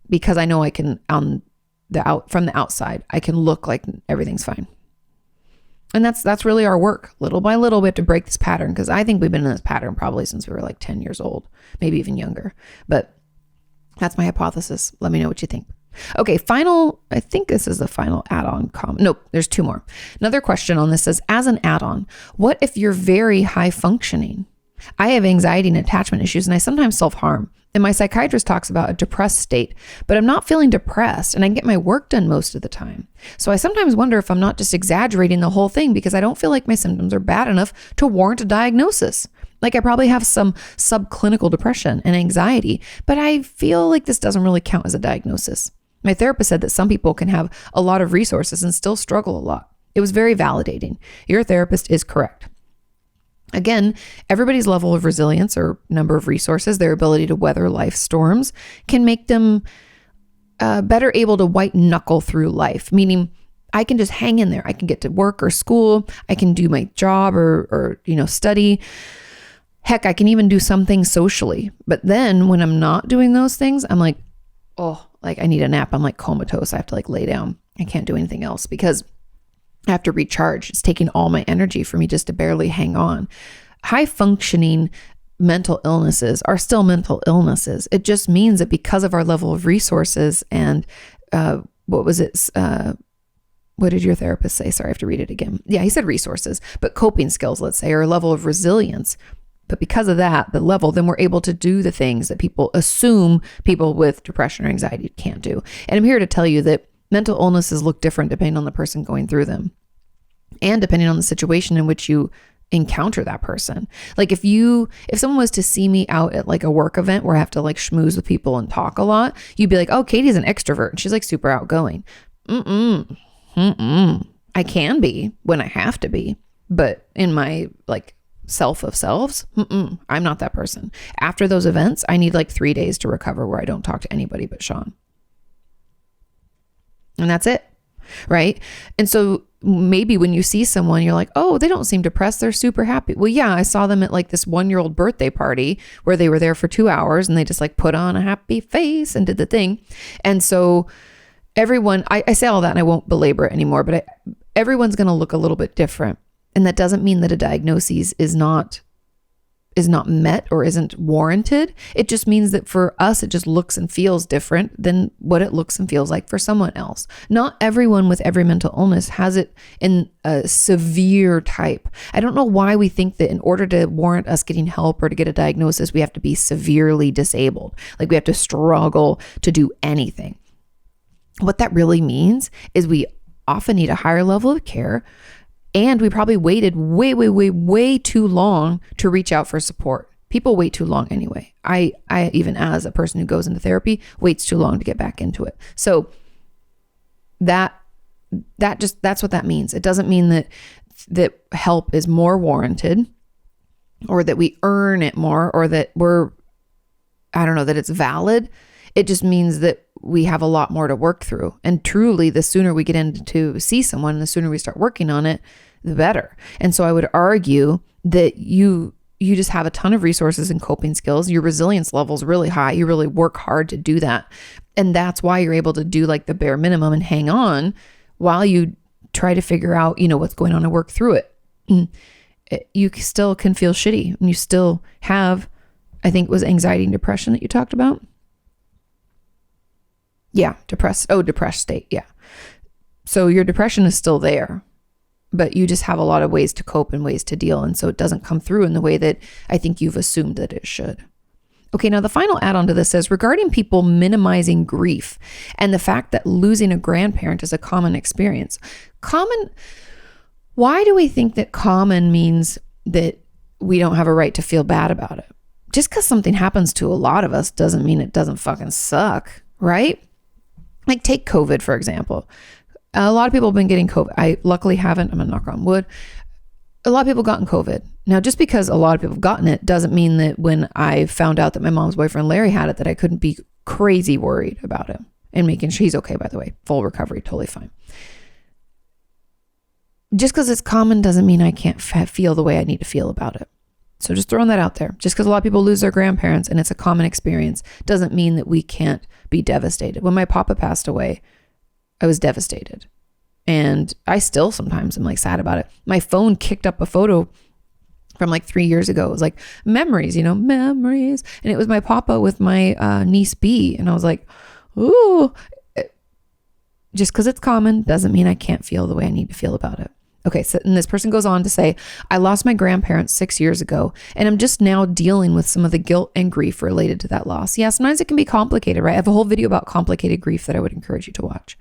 Because I know I can, from the outside, I can look like everything's fine. And that's really our work. Little by little, we have to break this pattern, because I think we've been in this pattern probably since we were like 10 years old, maybe even younger. But that's my hypothesis. Let me know what you think. Okay, I think this is the final add-on comment. Nope, there's two more. Another question on this says, as an add-on, what if you're very high functioning? I have anxiety and attachment issues, and I sometimes self-harm. And my psychiatrist talks about a depressed state, but I'm not feeling depressed and I can get my work done most of the time. So I sometimes wonder if I'm not just exaggerating the whole thing, because I don't feel like my symptoms are bad enough to warrant a diagnosis. Like I probably have some subclinical depression and anxiety, but I feel like this doesn't really count as a diagnosis. My therapist said that some people can have a lot of resources and still struggle a lot. It was very validating. Your therapist is correct. Again, everybody's level of resilience or number of resources, their ability to weather life storms, can make them better able to white knuckle through life, meaning I can just hang in there. I can get to work or school. I can do my job or study. Heck, I can even do something socially. But then when I'm not doing those things, I'm like, oh, like I need a nap. I'm like comatose. I have to like lay down. I can't do anything else because I have to recharge. It's taking all my energy for me just to barely hang on. High functioning mental illnesses are still mental illnesses. It just means that because of our level of resources and what did your therapist say? Sorry, I have to read it again. Yeah, he said resources, but coping skills, let's say, or a level of resilience. But because of that, the level, then we're able to do the things that people assume people with depression or anxiety can't do. And I'm here to tell you that mental illnesses look different depending on the person going through them and depending on the situation in which you encounter that person. Like if someone was to see me out at like a work event where I have to like schmooze with people and talk a lot, you'd be like, oh, Katie's an extrovert and she's like super outgoing. I can be when I have to be, but in my like self of selves, I'm not that person. After those events, I need like 3 days to recover where I don't talk to anybody but Sean. And that's it, right? And so maybe when you see someone, you're like, oh, they don't seem depressed. They're super happy. Well, yeah, I saw them at like this 1-year-old birthday party where they were there for 2 hours and they just like put on a happy face and did the thing. And so everyone, I say all that and I won't belabor it anymore, but everyone's going to look a little bit different. And that doesn't mean that a diagnosis is not met or isn't warranted. It just means that for us, it just looks and feels different than what it looks and feels like for someone else. Not everyone with every mental illness has it in a severe type. I don't know why we think that in order to warrant us getting help or to get a diagnosis, we have to be severely disabled. Like we have to struggle to do anything. What that really means is we often need a higher level of care. And we probably waited way too long to reach out for support. People wait too long anyway. I even as a person who goes into therapy, waits too long to get back into it. So that's what that means. It doesn't mean that help is more warranted, or that we earn it more, or that that it's valid. It just means that we have a lot more to work through. And truly, the sooner we get in to see someone, the sooner we start working on it, the better. And so I would argue that you just have a ton of resources and coping skills. Your resilience level is really high. You really work hard to do that. And that's why you're able to do like the bare minimum and hang on while you try to figure out, what's going on and work through it. You still can feel shitty, and you still have, I think it was anxiety and depression that you talked about. Yeah, depressed state. Yeah. So your depression is still there, but you just have a lot of ways to cope and ways to deal. And so it doesn't come through in the way that I think you've assumed that it should. Okay, now the final add-on to this says, regarding people minimizing grief and the fact that losing a grandparent is a common experience. Why do we think that common means that we don't have a right to feel bad about it? Just because something happens to a lot of us doesn't mean it doesn't fucking suck, right? Like take COVID, for example. A lot of people have been getting COVID. I luckily haven't. I'm gonna knock on wood. A lot of people gotten COVID. Now, just because a lot of people have gotten it doesn't mean that when I found out that my mom's boyfriend Larry had it, that I couldn't be crazy worried about him and making sure he's okay, by the way. Full recovery, totally fine. Just because it's common doesn't mean I can't feel the way I need to feel about it. So just throwing that out there. Just because a lot of people lose their grandparents and it's a common experience doesn't mean that we can't be devastated. When my papa passed away, I was devastated. And I still sometimes am like sad about it. My phone kicked up a photo from like 3 years ago. It was like memories, memories. And it was my papa with my niece B. And I was like, ooh, just because it's common doesn't mean I can't feel the way I need to feel about it. Okay, so and this person goes on to say, I lost my grandparents 6 years ago, and I'm just now dealing with some of the guilt and grief related to that loss. Yeah, sometimes it can be complicated, right? I have a whole video about complicated grief that I would encourage you to watch.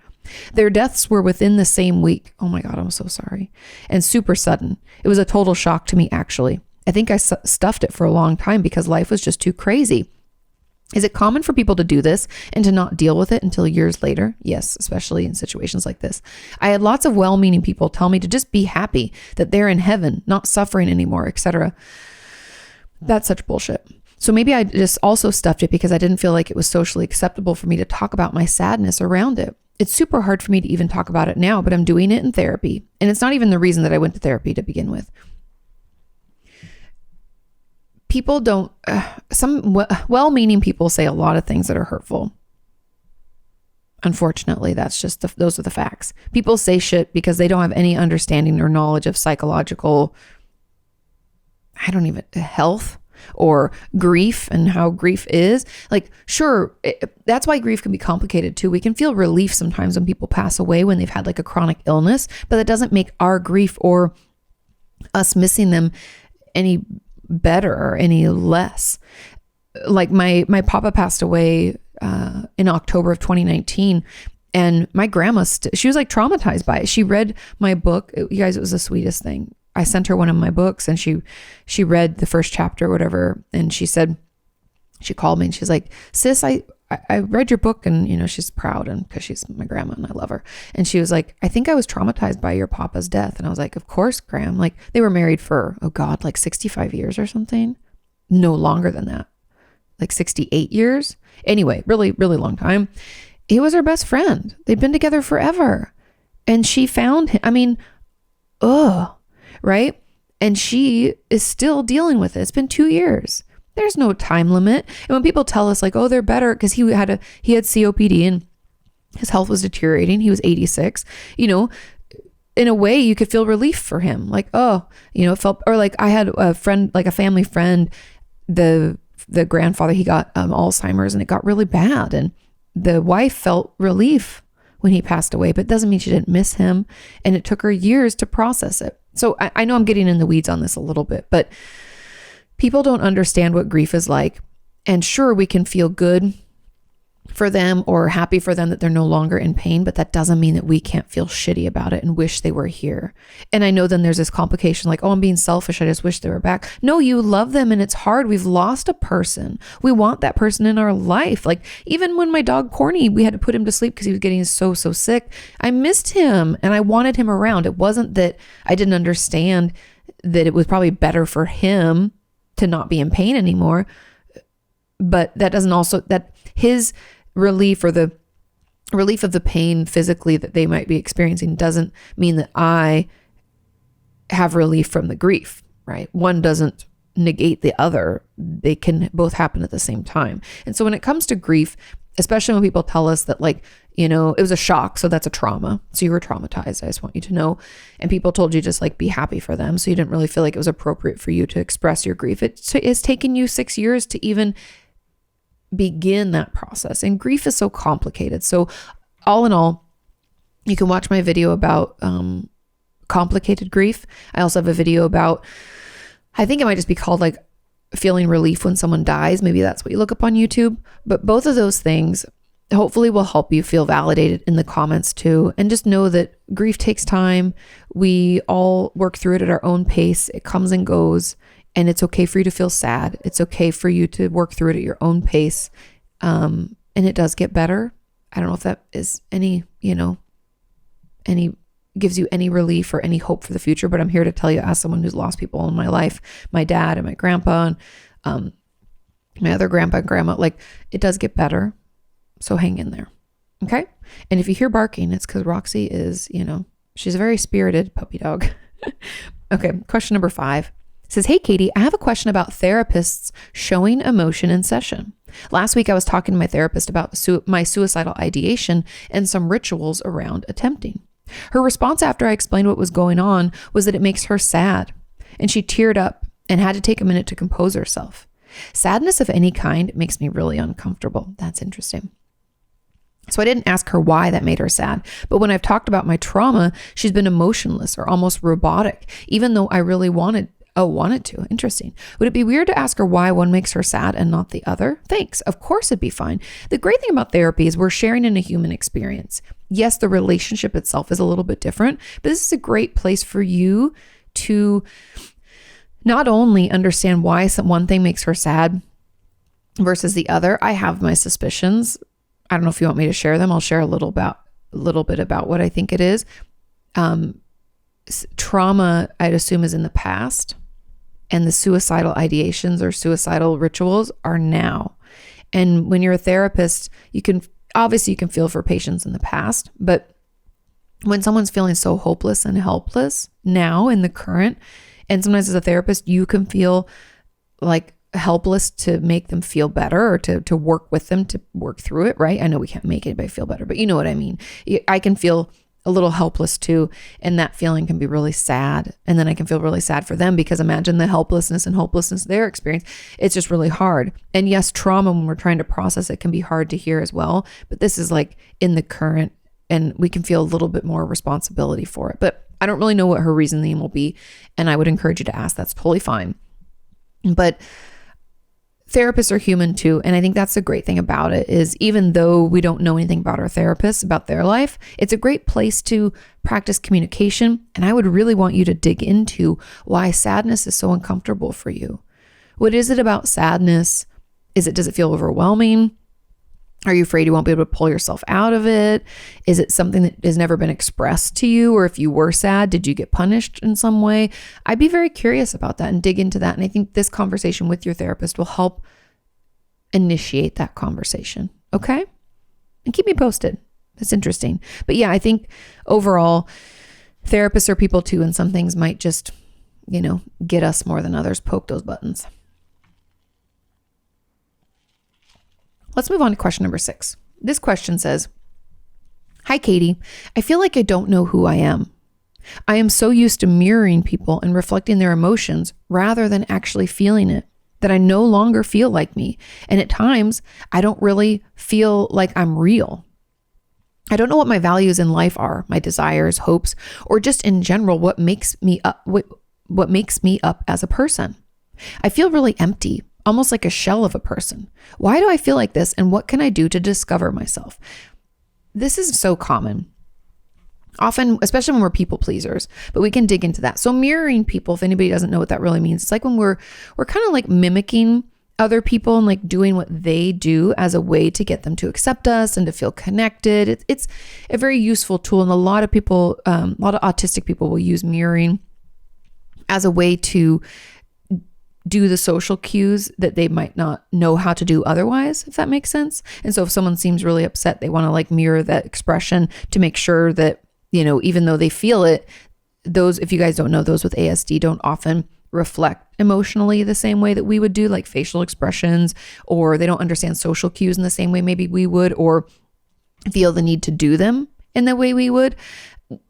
Their deaths were within the same week. Oh my God, I'm so sorry. And super sudden. It was a total shock to me, actually. I think I stuffed it for a long time because life was just too crazy. Is it common for people to do this and to not deal with it until years later? Yes, especially in situations like this. I had lots of well-meaning people tell me to just be happy that they're in heaven, not suffering anymore, etc. That's such bullshit. So maybe I just also stuffed it because I didn't feel like it was socially acceptable for me to talk about my sadness around it. It's super hard for me to even talk about it now, but I'm doing it in therapy. And it's not even the reason that I went to therapy to begin with. People don't, some well-meaning people say a lot of things that are hurtful. Unfortunately, that's just, those are the facts. People say shit because they don't have any understanding or knowledge of psychological, health or grief and how grief is. Like, sure, that's why grief can be complicated too. We can feel relief sometimes when people pass away when they've had like a chronic illness, but that doesn't make our grief or us missing them any better or any less. Like my papa passed away in October of 2019, and my grandma she was like traumatized by it. She read my book. You guys, it was the sweetest thing. I sent her one of my books, and she read the first chapter or whatever, and she called me and she's like, sis, I read your book, and she's proud, and because she's my grandma and I love her. And she was like, I think I was traumatized by your papa's death. And I was like, of course, Graham. Like, they were married for, oh God, like 65 years or something. No longer than that. Like 68 years. Anyway, really, really long time. He was her best friend. They'd been together forever. And she found him. Right? And she is still dealing with it. It's been 2 years. There's no time limit. And when people tell us like, oh, they're better because he had COPD and his health was deteriorating. He was 86, in a way you could feel relief for him. Like, oh, it felt, or like I had a friend, like a family friend, the grandfather, he got Alzheimer's, and it got really bad. And the wife felt relief when he passed away, but it doesn't mean she didn't miss him. And it took her years to process it. So I know I'm getting in the weeds on this a little bit, but people don't understand what grief is like. And sure, we can feel good for them or happy for them that they're no longer in pain, but that doesn't mean that we can't feel shitty about it and wish they were here. And I know then there's this complication like, oh, I'm being selfish. I just wish they were back. No, you love them and it's hard. We've lost a person. We want that person in our life. Like even when my dog Corny, we had to put him to sleep because he was getting so sick. I missed him and I wanted him around. It wasn't that I didn't understand that it was probably better for him to not be in pain anymore. But that doesn't also, that his relief or the relief of the pain physically that they might be experiencing doesn't mean that I have relief from the grief, right? One doesn't negate the other. They can both happen at the same time. And so when it comes to grief, especially when people tell us that like, it was a shock, so that's a trauma. So you were traumatized, I just want you to know. And people told you just like be happy for them. So you didn't really feel like it was appropriate for you to express your grief. It's taken you 6 years to even begin that process. And grief is so complicated. So all in all, you can watch my video about complicated grief. I also have a video about, I think it might just be called like feeling relief when someone dies. Maybe that's what you look up on YouTube. But both of those things hopefully will help you feel validated in the comments too. And just know that grief takes time. We all work through it at our own pace. It comes and goes. And it's okay for you to feel sad. It's okay for you to work through it at your own pace. And it does get better. I don't know if that is gives you any relief or any hope for the future, but I'm here to tell you as someone who's lost people in my life, my dad and my grandpa and my other grandpa and grandma, like it does get better. So hang in there. Okay. And if you hear barking, it's because Roxy is, she's a very spirited puppy dog. Okay. Question number 5. It says, hey, Katie, I have a question about therapists showing emotion in session. Last week, I was talking to my therapist about my suicidal ideation and some rituals around attempting. Her response after I explained what was going on was that it makes her sad, and she teared up and had to take a minute to compose herself. Sadness of any kind makes me really uncomfortable. That's interesting. So I didn't ask her why that made her sad, but when I've talked about my trauma, she's been emotionless or almost robotic, even though I really wanted to. Interesting. Would it be weird to ask her why one makes her sad and not the other? Thanks. Of course it'd be fine. The great thing about therapy is we're sharing in a human experience. Yes, the relationship itself is a little bit different, but this is a great place for you to not only understand why one thing makes her sad versus the other. I have my suspicions. I don't know if you want me to share them. I'll share a little bit about what I think it is. Trauma, I'd assume, is in the past. And the suicidal ideations or suicidal rituals are now. And when you're a therapist, you can feel for patients in the past, but when someone's feeling so hopeless and helpless now in the current, and sometimes as a therapist, you can feel like helpless to make them feel better or to work with them to work through it, right? I know we can't make anybody feel better, but you know what I mean. I can feel a little helpless too. And that feeling can be really sad. And then I can feel really sad for them because imagine the helplessness and hopelessness they're experiencing. It's just really hard. And yes, trauma, when we're trying to process it, can be hard to hear as well. But this is like in the current, and we can feel a little bit more responsibility for it. But I don't really know what her reasoning will be. And I would encourage you to ask. That's totally fine. But therapists are human too. And I think that's the great thing about it is even though we don't know anything about our therapists, about their life, it's a great place to practice communication. And I would really want you to dig into why sadness is so uncomfortable for you. What is it about sadness? Does it feel overwhelming? Are you afraid you won't be able to pull yourself out of it? Is it something that has never been expressed to you? Or if you were sad, did you get punished in some way? I'd be very curious about that and dig into that. And I think this conversation with your therapist will help initiate that conversation. Okay? And keep me posted. It's interesting. But yeah, I think overall, therapists are people too. And some things might just, get us more than others, poke those buttons. Let's move on to question number 6. This question says, hi, Katie. I feel like I don't know who I am. I am so used to mirroring people and reflecting their emotions rather than actually feeling it, that I no longer feel like me. And at times, I don't really feel like I'm real. I don't know what my values in life are, my desires, hopes, or just in general, what makes me up as a person. I feel really empty almost like a shell of a person. Why do I feel like this? And what can I do to discover myself? This is so common. Often, especially when we're people pleasers, but we can dig into that. So mirroring people, if anybody doesn't know what that really means, it's like when we're kind of like mimicking other people and like doing what they do as a way to get them to accept us and to feel connected. It's a very useful tool. And a lot of people, a lot of autistic people will use mirroring as a way to do the social cues that they might not know how to do otherwise, if that makes sense. And so if someone seems really upset, they want to like mirror that expression to make sure that, you know, even though they feel it, those, if you guys don't know, those with ASD don't often reflect emotionally the same way that we would do, like facial expressions, or they don't understand social cues in the same way maybe we would, or feel the need to do them in the way we would.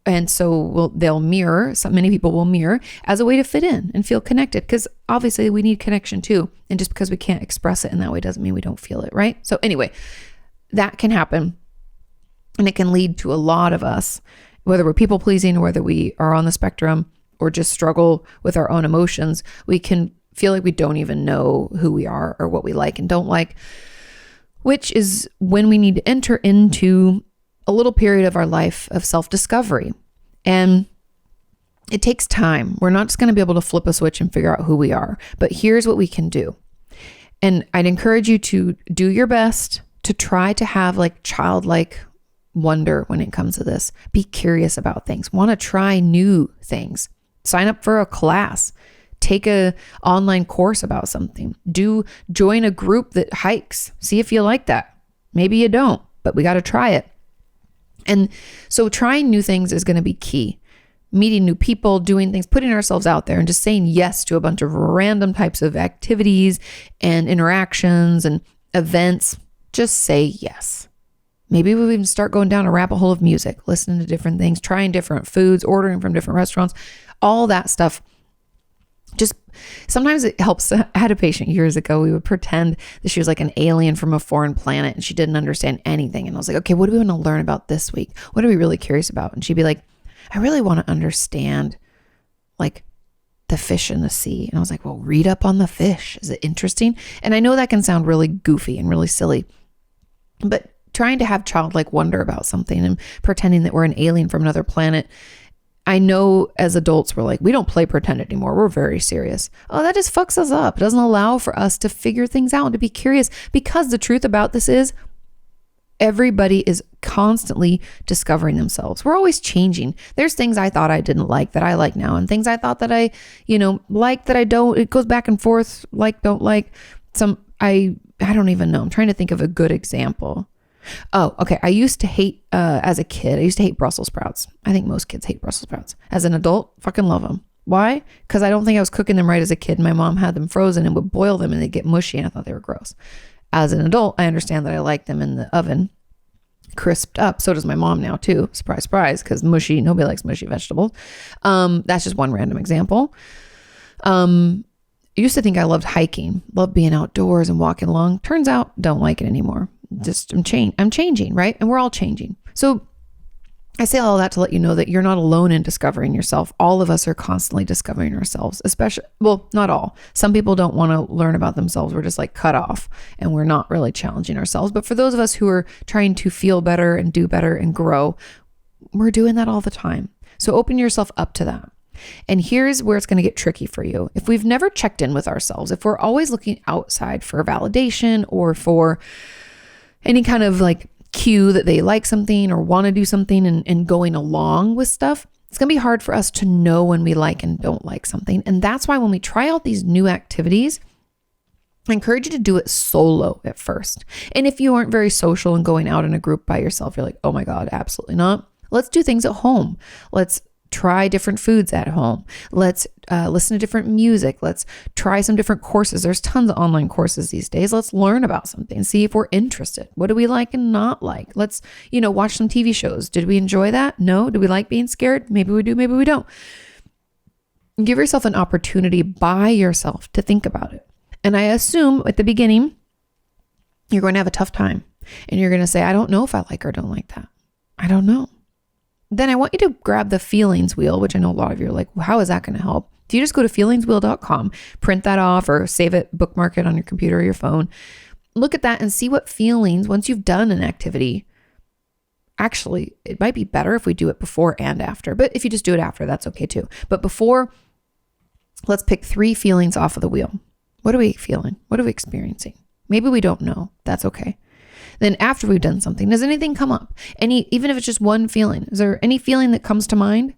And so they'll mirror, many people will mirror as a way to fit in and feel connected, because obviously we need connection too. And just because we can't express it in that way doesn't mean we don't feel it, right? So anyway, that can happen. And it can lead to a lot of us, whether we're people pleasing or whether we are on the spectrum or just struggle with our own emotions, we can feel like we don't even know who we are or what we like and don't like, which is when we need to enter into a little period of our life of self-discovery. And it takes time. We're not just going to be able to flip a switch and figure out who we are, but here's what we can do. And I'd encourage you to do your best to try to have like childlike wonder when it comes to this. Be curious about things. Want to try new things. Sign up for a class. Take a online course about something. Join a group that hikes. See if you like that. Maybe you don't, but we got to try it. And so trying new things is going to be key. Meeting new people, doing things, putting ourselves out there and just saying yes to a bunch of random types of activities and interactions and events. Just say yes. Maybe we'll even start going down a rabbit hole of music, listening to different things, trying different foods, ordering from different restaurants, all that stuff. Just sometimes it helps. I had a patient years ago. We would pretend that she was like an alien from a foreign planet and she didn't understand anything. And I was like, okay, what do we want to learn about this week? What are we really curious about? And she'd be like, I really want to understand like the fish in the sea. And I was like, well, read up on the fish. Is it interesting? And I know that can sound really goofy and really silly, but trying to have childlike wonder about something and pretending that we're an alien from another planet. I know as adults, we're like, we don't play pretend anymore. We're very serious. Oh, that just fucks us up. It doesn't allow for us to figure things out and to be curious, because the truth about this is everybody is constantly discovering themselves. We're always changing. There's things I thought I didn't like that I like now, and things I thought that I, like that I don't. It goes back and forth, like, don't like. I don't even know. I'm trying to think of a good example. Oh, okay. I used to hate, as a kid, I used to hate Brussels sprouts. I think most kids hate Brussels sprouts. As an adult, fucking love them. Why? Because I don't think I was cooking them right as a kid. My mom had them frozen and would boil them and they'd get mushy and I thought they were gross. As an adult, I understand that I like them in the oven, crisped up. So does my mom now too. Surprise, surprise, because nobody likes mushy vegetables. That's just one random example. I used to think I loved hiking, loved being outdoors and walking along. Turns out, don't like it anymore. I'm changing, right? And we're all changing. So I say all that to let you know that you're not alone in discovering yourself. All of us are constantly discovering ourselves, especially, well, not all. Some people don't want to learn about themselves. We're just like cut off and we're not really challenging ourselves. But for those of us who are trying to feel better and do better and grow, we're doing that all the time. So open yourself up to that. And here's where it's going to get tricky for you. If we've never checked in with ourselves, if we're always looking outside for validation or for any kind of like cue that they like something or want to do something and going along with stuff, it's going to be hard for us to know when we like and don't like something. And that's why when we try out these new activities, I encourage you to do it solo at first. And if you aren't very social and going out in a group by yourself, you're like, oh my God, absolutely not. Let's do things at home. Let's try different foods at home. Let's listen to different music. Let's try some different courses. There's tons of online courses these days. Let's learn about something, see if we're interested. What do we like and not like? Let's, watch some TV shows. Did we enjoy that? No. Do we like being scared? Maybe we do, maybe we don't. Give yourself an opportunity by yourself to think about it. And I assume at the beginning, you're going to have a tough time and you're going to say, I don't know if I like or don't like that. I don't know. Then I want you to grab the feelings wheel, which I know a lot of you are like, well, how is that going to help? If you just go to feelingswheel.com, print that off or save it, bookmark it on your computer or your phone, look at that and see what feelings, once you've done an activity, actually, it might be better if we do it before and after, but if you just do it after, that's okay too. But before, let's pick 3 feelings off of the wheel. What are we feeling? What are we experiencing? Maybe we don't know. That's okay. Then after we've done something, does anything come up? Even if it's just one feeling, is there any feeling that comes to mind?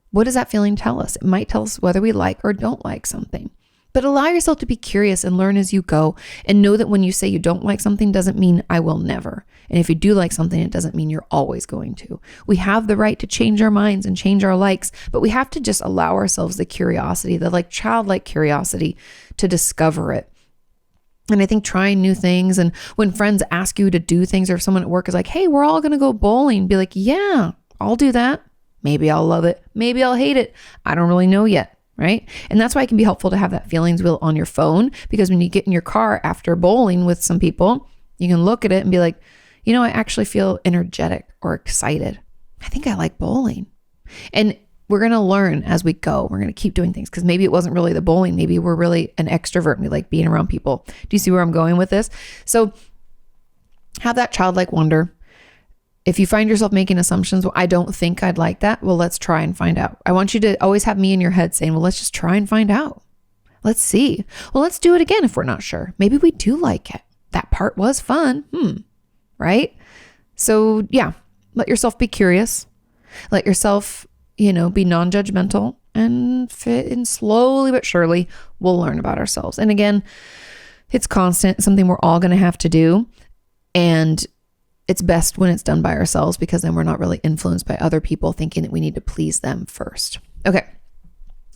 What does that feeling tell us? It might tell us whether we like or don't like something. But allow yourself to be curious and learn as you go, and know that when you say you don't like something doesn't mean I will never. And if you do like something, it doesn't mean you're always going to. We have the right to change our minds and change our likes, but we have to just allow ourselves the curiosity, the like childlike curiosity to discover it. And I think trying new things, and when friends ask you to do things, or if someone at work is like, hey, we're all going to go bowling, be like, yeah, I'll do that. Maybe I'll love it. Maybe I'll hate it. I don't really know yet. Right? And that's why it can be helpful to have that feelings wheel on your phone, because when you get in your car after bowling with some people, you can look at it and be like, you know, I actually feel energetic or excited. I think I like bowling. And we're going to learn as we go. We're going to keep doing things, because maybe it wasn't really the bowling. Maybe we're really an extrovert and we like being around people. Do you see where I'm going with this? So have that childlike wonder. If you find yourself making assumptions, well, I don't think I'd like that. Well, let's try and find out. I want you to always have me in your head saying, well, let's just try and find out. Let's see. Well, let's do it again if we're not sure. Maybe we do like it. That part was fun. Right? So yeah, let yourself be curious. Let yourself, be non-judgmental, and slowly but surely we'll learn about ourselves. And again, it's constant, something we're all going to have to do. And it's best when it's done by ourselves, because then we're not really influenced by other people thinking that we need to please them first. Okay.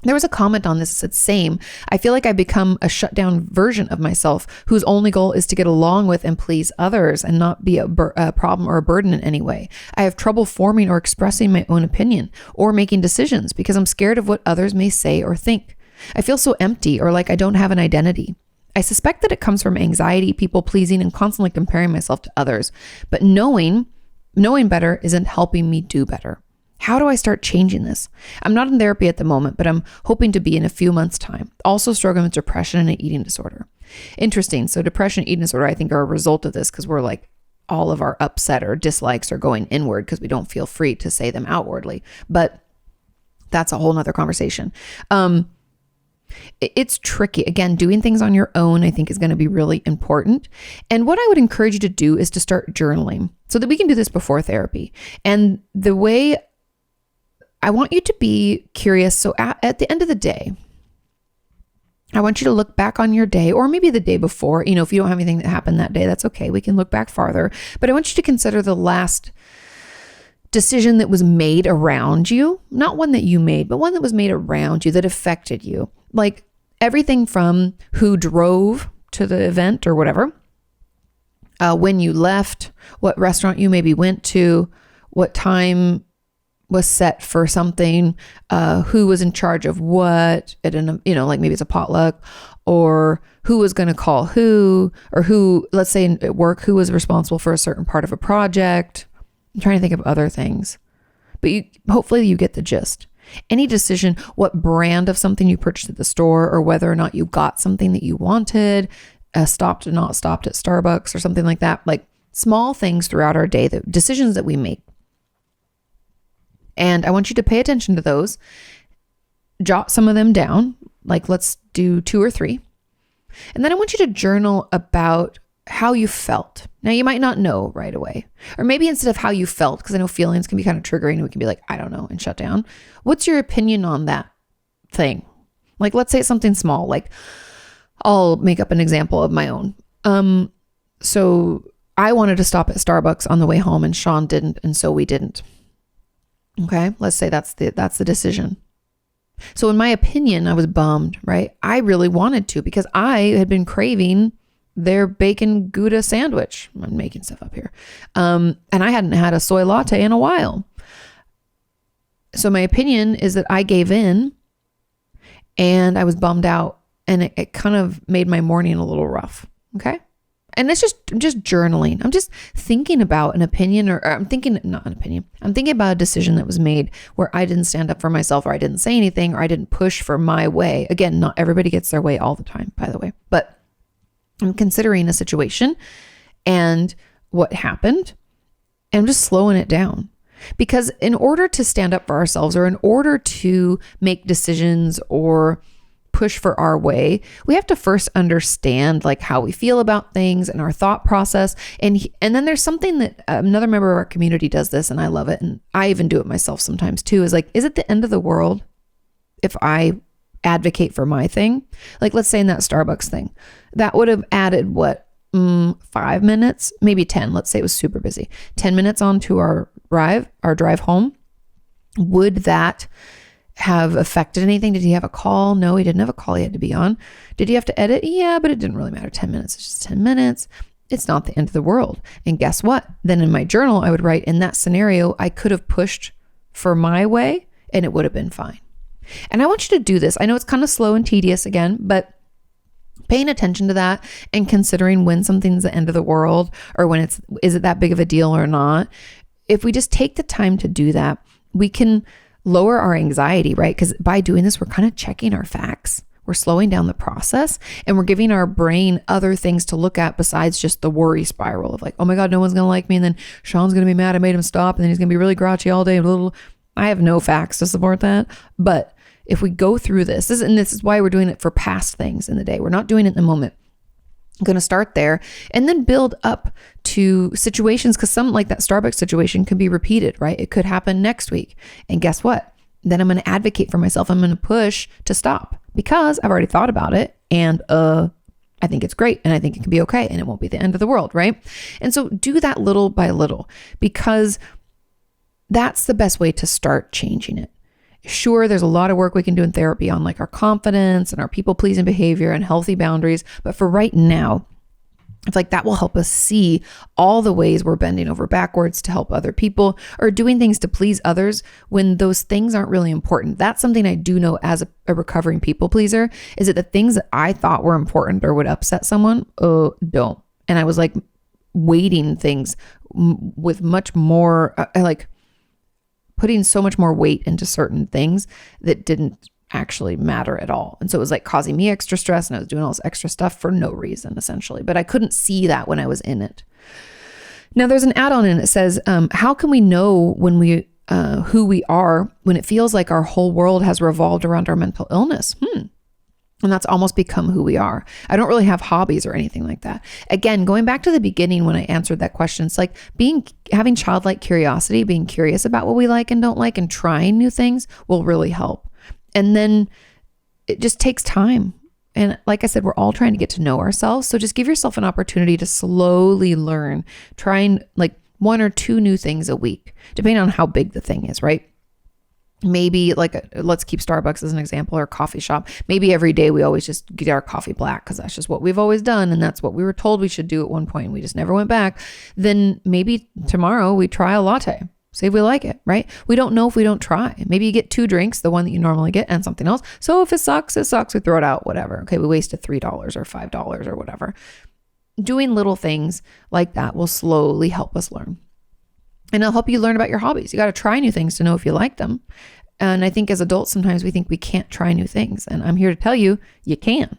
There was a comment on this that said, same. I feel like I've become a shut down version of myself whose only goal is to get along with and please others and not be a problem or a burden in any way. I have trouble forming or expressing my own opinion or making decisions because I'm scared of what others may say or think. I feel so empty, or like I don't have an identity. I suspect that it comes from anxiety, people pleasing, and constantly comparing myself to others. But knowing better isn't helping me do better. How do I start changing this? I'm not in therapy at the moment, but I'm hoping to be in a few months' time. Also struggling with depression and an eating disorder. Interesting. So depression and eating disorder, I think, are a result of this, because we're like, all of our upset or dislikes are going inward because we don't feel free to say them outwardly. But that's a whole nother conversation. It's tricky. Again, doing things on your own, I think, is going to be really important. And what I would encourage you to do is to start journaling so that we can do this before therapy. And the way I want you to be curious. So at the end of the day, I want you to look back on your day, or maybe the day before. If you don't have anything that happened that day, that's okay. We can look back farther. But I want you to consider the last decision that was made around you, not one that you made, but one that was made around you that affected you. Like everything from who drove to the event or whatever, when you left, what restaurant you maybe went to, what time was set for something, who was in charge of what, like maybe it's a potluck, or who was going to call who, or who, let's say at work, who was responsible for a certain part of a project. I'm trying to think of other things, but hopefully you get the gist. Any decision, what brand of something you purchased at the store, or whether or not you got something that you wanted, stopped or not stopped at Starbucks or something like that, like small things throughout our day, the decisions that we make. And I want you to pay attention to those, jot some of them down, like let's do 2 or 3. And then I want you to journal about how you felt. Now, you might not know right away, or maybe instead of how you felt, because I know feelings can be kind of triggering and we can be like, I don't know, and shut down. What's your opinion on that thing? Like, let's say it's something small, like I'll make up an example of my own. So I wanted to stop at Starbucks on the way home and Sean didn't. And so we didn't. Okay. Let's say that's the decision. So in my opinion, I was bummed, right? I really wanted to, because I had been craving their bacon Gouda sandwich. I'm making stuff up here. And I hadn't had a soy latte in a while. So my opinion is that I gave in and I was bummed out, and it kind of made my morning a little rough. Okay. And it's just journaling. I'm just thinking about an opinion or I'm thinking, not an opinion. I'm thinking about a decision that was made where I didn't stand up for myself, or I didn't say anything, or I didn't push for my way. Again, not everybody gets their way all the time, by the way, but I'm considering a situation and what happened, and I'm just slowing it down. Because in order to stand up for ourselves, or in order to make decisions or push for our way, we have to first understand like how we feel about things and our thought process. And then there's something that another member of our community does this, and I love it. And I even do it myself sometimes too, is like, is it the end of the world if I advocate for my thing? Like, let's say in that Starbucks thing, that would have added what, 5 minutes, maybe 10. Let's say it was super busy. 10 minutes onto our drive home. Would that have affected anything? Did he have a call? No, he didn't have a call he had to be on. Did he have to edit? Yeah, but it didn't really matter. 10 minutes. It's just 10 minutes. It's not the end of the world. And guess what? Then in my journal, I would write, in that scenario, I could have pushed for my way and it would have been fine. And I want you to do this. I know it's kind of slow and tedious again, but paying attention to that and considering when something's the end of the world, or when is it that big of a deal or not? If we just take the time to do that, we can lower our anxiety, right? Because by doing this, we're kind of checking our facts. We're slowing down the process, and we're giving our brain other things to look at besides just the worry spiral of like, oh my God, no one's going to like me. And then Sean's going to be mad I made him stop. And then he's going to be really grouchy all day. I have no facts to support that. But if we go through this is why we're doing it for past things in the day. We're not doing it in the moment. I'm going to start there and then build up to situations, because some, like that Starbucks situation, can be repeated, right? It could happen next week. And guess what? Then I'm going to advocate for myself. I'm going to push to stop because I've already thought about it, and I think it's great, and I think it can be okay, and it won't be the end of the world, right? And so do that little by little, because that's the best way to start changing it. Sure, there's a lot of work we can do in therapy on like our confidence and our people-pleasing behavior and healthy boundaries. But for right now, I feel like that will help us see all the ways we're bending over backwards to help other people, or doing things to please others when those things aren't really important. That's something I do know as a recovering people pleaser, is that the things that I thought were important or would upset someone, don't. And I was like weighting things with much more, putting so much more weight into certain things that didn't actually matter at all. And so it was like causing me extra stress, and I was doing all this extra stuff for no reason, essentially. But I couldn't see that when I was in it. Now there's an add-on, and it says, how can we know when who we are when it feels like our whole world has revolved around our mental illness? And that's almost become who we are. I don't really have hobbies or anything like that. Again, going back to the beginning when I answered that question, it's like having childlike curiosity, being curious about what we like and don't like, and trying new things will really help. And then it just takes time. And like I said, we're all trying to get to know ourselves. So just give yourself an opportunity to slowly learn, trying like 1 or 2 new things a week, depending on how big the thing is, right? Maybe let's keep Starbucks as an example, or coffee shop. Maybe every day we always just get our coffee black because that's just what we've always done. And that's what we were told we should do at one point. And we just never went back. Then maybe tomorrow we try a latte. See if we like it, right? We don't know if we don't try. Maybe you get 2 drinks, the one that you normally get, and something else. So if it sucks, it sucks. We throw it out, whatever. Okay, we wasted $3 or $5 or whatever. Doing little things like that will slowly help us learn. And it'll help you learn about your hobbies. You got to try new things to know if you like them. And I think as adults, sometimes we think we can't try new things. And I'm here to tell you, you can.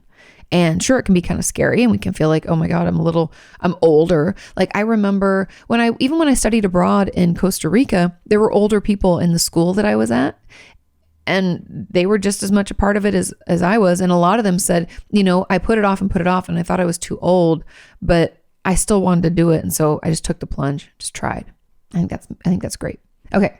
And sure, it can be kind of scary, and we can feel like, oh my God, I'm older. Like I remember when I studied abroad in Costa Rica, there were older people in the school that I was at, and they were just as much a part of it as I was. And a lot of them said, I put it off, and I thought I was too old, but I still wanted to do it. And so I just took the plunge, just tried. I think that's great. Okay.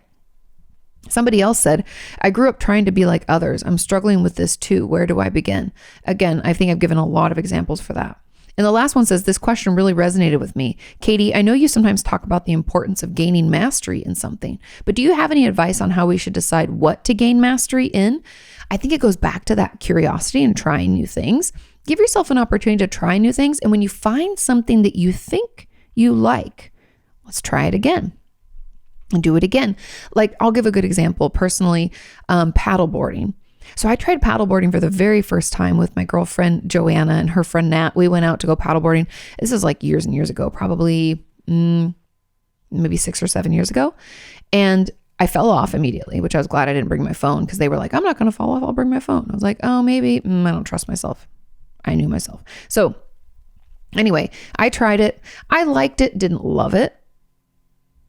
Somebody else said, I grew up trying to be like others. I'm struggling with this too. Where do I begin? Again, I think I've given a lot of examples for that. And the last one says, this question really resonated with me. Katie, I know you sometimes talk about the importance of gaining mastery in something, but do you have any advice on how we should decide what to gain mastery in? I think it goes back to that curiosity and trying new things. Give yourself an opportunity to try new things. And when you find something that you think you like, let's try it again. And do it again. Like I'll give a good example personally, paddle boarding. So I tried paddleboarding for the very first time with my girlfriend Joanna and her friend Nat. We went out to go paddleboarding. This is like years and years ago, probably maybe 6 or 7 years ago. And I fell off immediately, which I was glad I didn't bring my phone, because they were like, I'm not going to fall off. I'll bring my phone. I was like, oh, maybe. I don't trust myself. I knew myself. So anyway, I tried it. I liked it, didn't love it.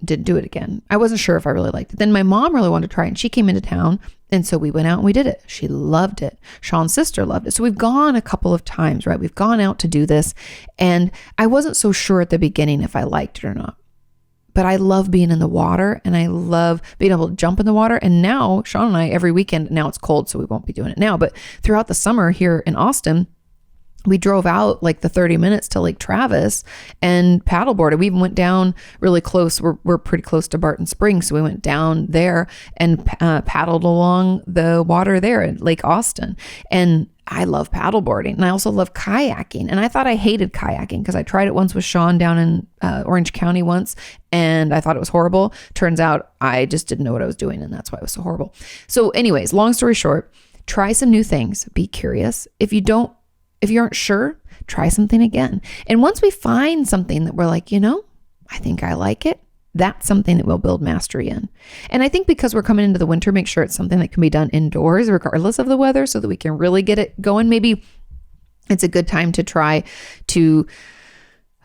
Didn't do it again. I wasn't sure if I really liked it. Then my mom really wanted to try it, and she came into town. And so we went out and we did it. She loved it. Sean's sister loved it. So we've gone a couple of times, right? We've gone out to do this. And I wasn't so sure at the beginning if I liked it or not. But I love being in the water, and I love being able to jump in the water. And now Sean and I, every weekend, now it's cold, so we won't be doing it now, but throughout the summer here in Austin, we drove out like the 30 minutes to Lake Travis and paddleboarded. We even went down really close. We're pretty close to Barton Springs. So we went down there and paddled along the water there at Lake Austin. And I love paddleboarding, and I also love kayaking. And I thought I hated kayaking because I tried it once with Sean down in Orange County once, and I thought it was horrible. Turns out I just didn't know what I was doing, and that's why it was so horrible. So anyways, long story short, try some new things. Be curious. If you aren't sure, try something again. And once we find something that we're like, I think I like it, that's something that we'll build mastery in. And I think because we're coming into the winter, make sure it's something that can be done indoors, regardless of the weather, so that we can really get it going. Maybe it's a good time to try to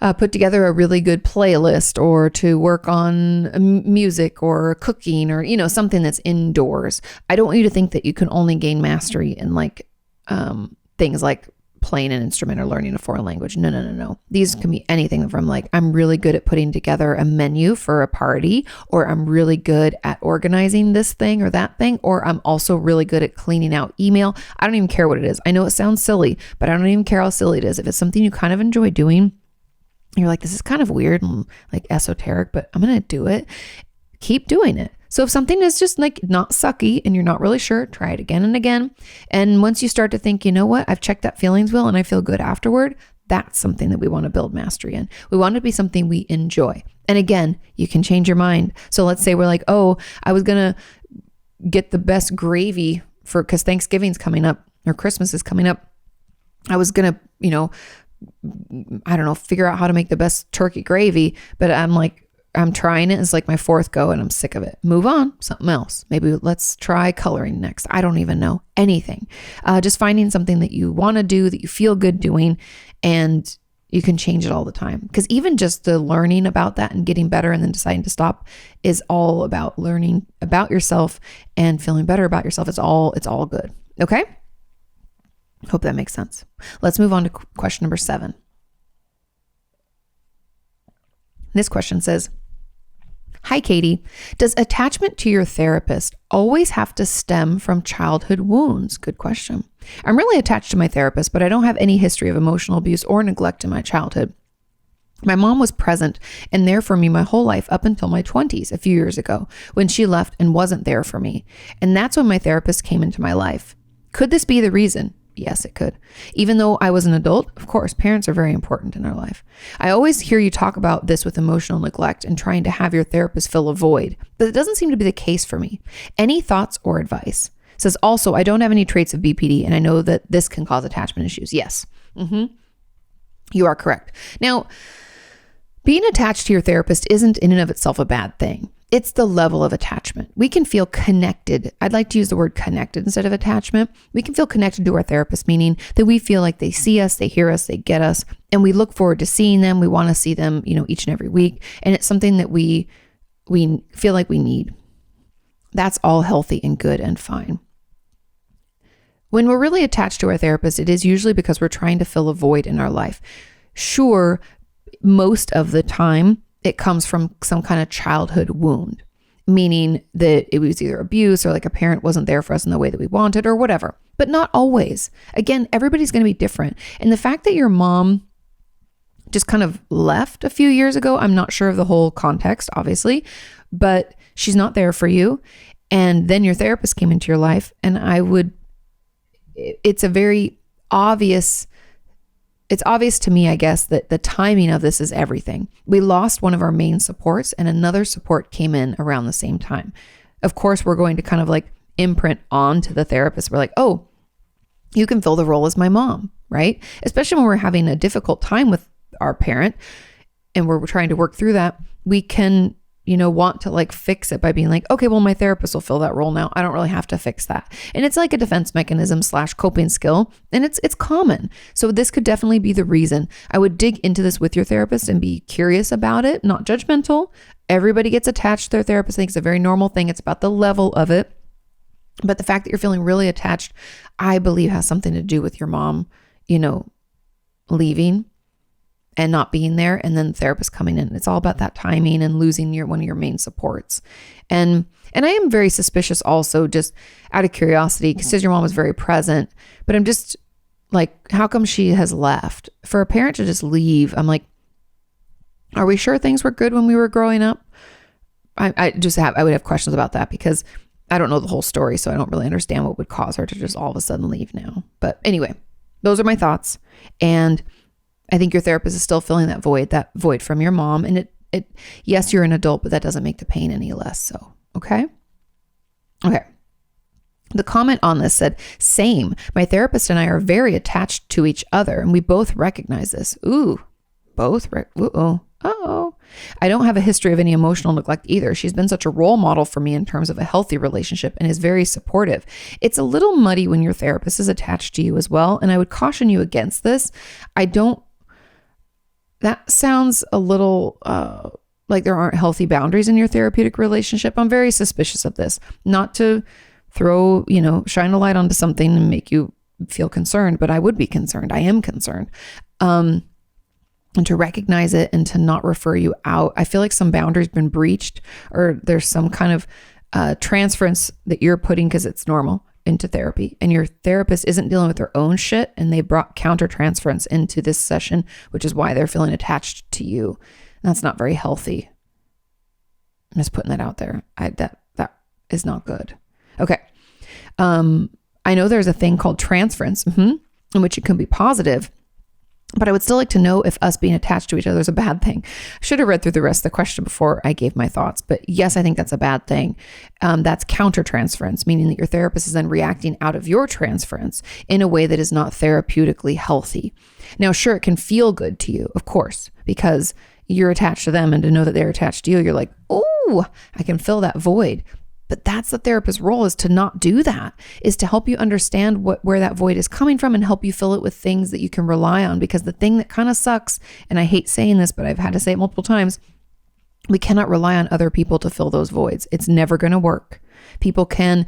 put together a really good playlist, or to work on music or cooking, or, something that's indoors. I don't want you to think that you can only gain mastery in like things like playing an instrument or learning a foreign language. No. These can be anything from like, I'm really good at putting together a menu for a party, or I'm really good at organizing this thing or that thing, or I'm also really good at cleaning out email. I don't even care what it is. I know it sounds silly, but I don't even care how silly it is. If it's something you kind of enjoy doing, you're like, this is kind of weird and like esoteric, but I'm going to do it. Keep doing it. So if something is just like not sucky and you're not really sure, try it again and again. And once you start to think, you know what, I've checked that feelings wheel and I feel good afterward, that's something that we want to build mastery in. We want it to be something we enjoy. And again, you can change your mind. So let's say we're like, oh, I was going to get the best gravy because Thanksgiving's coming up or Christmas is coming up. I was going to, figure out how to make the best turkey gravy, but I'm trying it. It's like my fourth go and I'm sick of it. Move on, something else. Maybe let's try coloring next. I don't even know anything. Just finding something that you want to do, that you feel good doing, and you can change it all the time. Because even just the learning about that and getting better and then deciding to stop is all about learning about yourself and feeling better about yourself. It's all good. Okay? Hope that makes sense. Let's move on to question number 7. This question says, hi, Katie. Does attachment to your therapist always have to stem from childhood wounds? Good question. I'm really attached to my therapist, but I don't have any history of emotional abuse or neglect in my childhood. My mom was present and there for me my whole life up until my 20s a few years ago when she left and wasn't there for me. And that's when my therapist came into my life. Could this be the reason? Yes, it could. Even though I was an adult, of course, parents are very important in our life. I always hear you talk about this with emotional neglect and trying to have your therapist fill a void, but it doesn't seem to be the case for me. Any thoughts or advice? It says also, I don't have any traits of BPD, and I know that this can cause attachment issues. Yes. You are correct. Now, being attached to your therapist isn't in and of itself a bad thing. It's the level of attachment. We can feel connected. I'd like to use the word connected instead of attachment. We can feel connected to our therapist, meaning that we feel like they see us, they hear us, they get us, and we look forward to seeing them. We want to see them, each and every week. And it's something that we feel like we need. That's all healthy and good and fine. When we're really attached to our therapist, it is usually because we're trying to fill a void in our life. Sure, most of the time, it comes from some kind of childhood wound, meaning that it was either abuse or like a parent wasn't there for us in the way that we wanted or whatever, but not always. Again, everybody's going to be different. And the fact that your mom just kind of left a few years ago, I'm not sure of the whole context, obviously, but she's not there for you. And then your therapist came into your life, and it's obvious to me, I guess, that the timing of this is everything. We lost one of our main supports and another support came in around the same time. Of course, we're going to kind of like imprint onto the therapist. We're like, oh, you can fill the role as my mom, right? Especially when we're having a difficult time with our parent and we're trying to work through that, we can, want to like fix it by being like, okay, well, my therapist will fill that role now. I don't really have to fix that. And it's like a defense mechanism / coping skill. And it's common. So this could definitely be the reason. I would dig into this with your therapist and be curious about it, not judgmental. Everybody gets attached to their therapist. I think it's a very normal thing. It's about the level of it. But the fact that you're feeling really attached, I believe has something to do with your mom, leaving and not being there, and then the therapist coming in. It's all about that timing and losing one of your main supports. And I am very suspicious also, just out of curiosity, because your mom was very present, but I'm just like, how come she has left? For a parent to just leave, I'm like, are we sure things were good when we were growing up? I would have questions about that because I don't know the whole story, so I don't really understand what would cause her to just all of a sudden leave now. But anyway, those are my thoughts. And I think your therapist is still filling that void from your mom. And it yes, you're an adult, but that doesn't make the pain any less so. Okay. The comment on this said, same. My therapist and I are very attached to each other, and we both recognize this. Ooh, both. Uh-oh. I don't have a history of any emotional neglect either. She's been such a role model for me in terms of a healthy relationship and is very supportive. It's a little muddy when your therapist is attached to you as well. And I would caution you against this. That sounds a little like there aren't healthy boundaries in your therapeutic relationship. I'm very suspicious of this. Not to throw, shine a light onto something and make you feel concerned, but I would be concerned. I am concerned. And to recognize it and to not refer you out. I feel like some boundaries been breached, or there's some kind of transference that you're putting, because it's normal, into therapy, and your therapist isn't dealing with their own shit, and they brought counter-transference into this session, which is why they're feeling attached to you. That's not very healthy. I'm just putting that out there. That is not good. Okay. I know there's a thing called transference, in which it can be positive, but I would still like to know if us being attached to each other is a bad thing. I should have read through the rest of the question before I gave my thoughts, but yes, I think that's a bad thing. That's countertransference, meaning that your therapist is then reacting out of your transference in a way that is not therapeutically healthy. Now, sure, it can feel good to you, of course, because you're attached to them, and to know that they're attached to you, you're like, oh, I can fill that void. But that's the therapist's role, is to not do that, is to help you understand where that void is coming from and help you fill it with things that you can rely on. Because the thing that kind of sucks, and I hate saying this, but I've had to say it multiple times, we cannot rely on other people to fill those voids. It's never going to work. People can,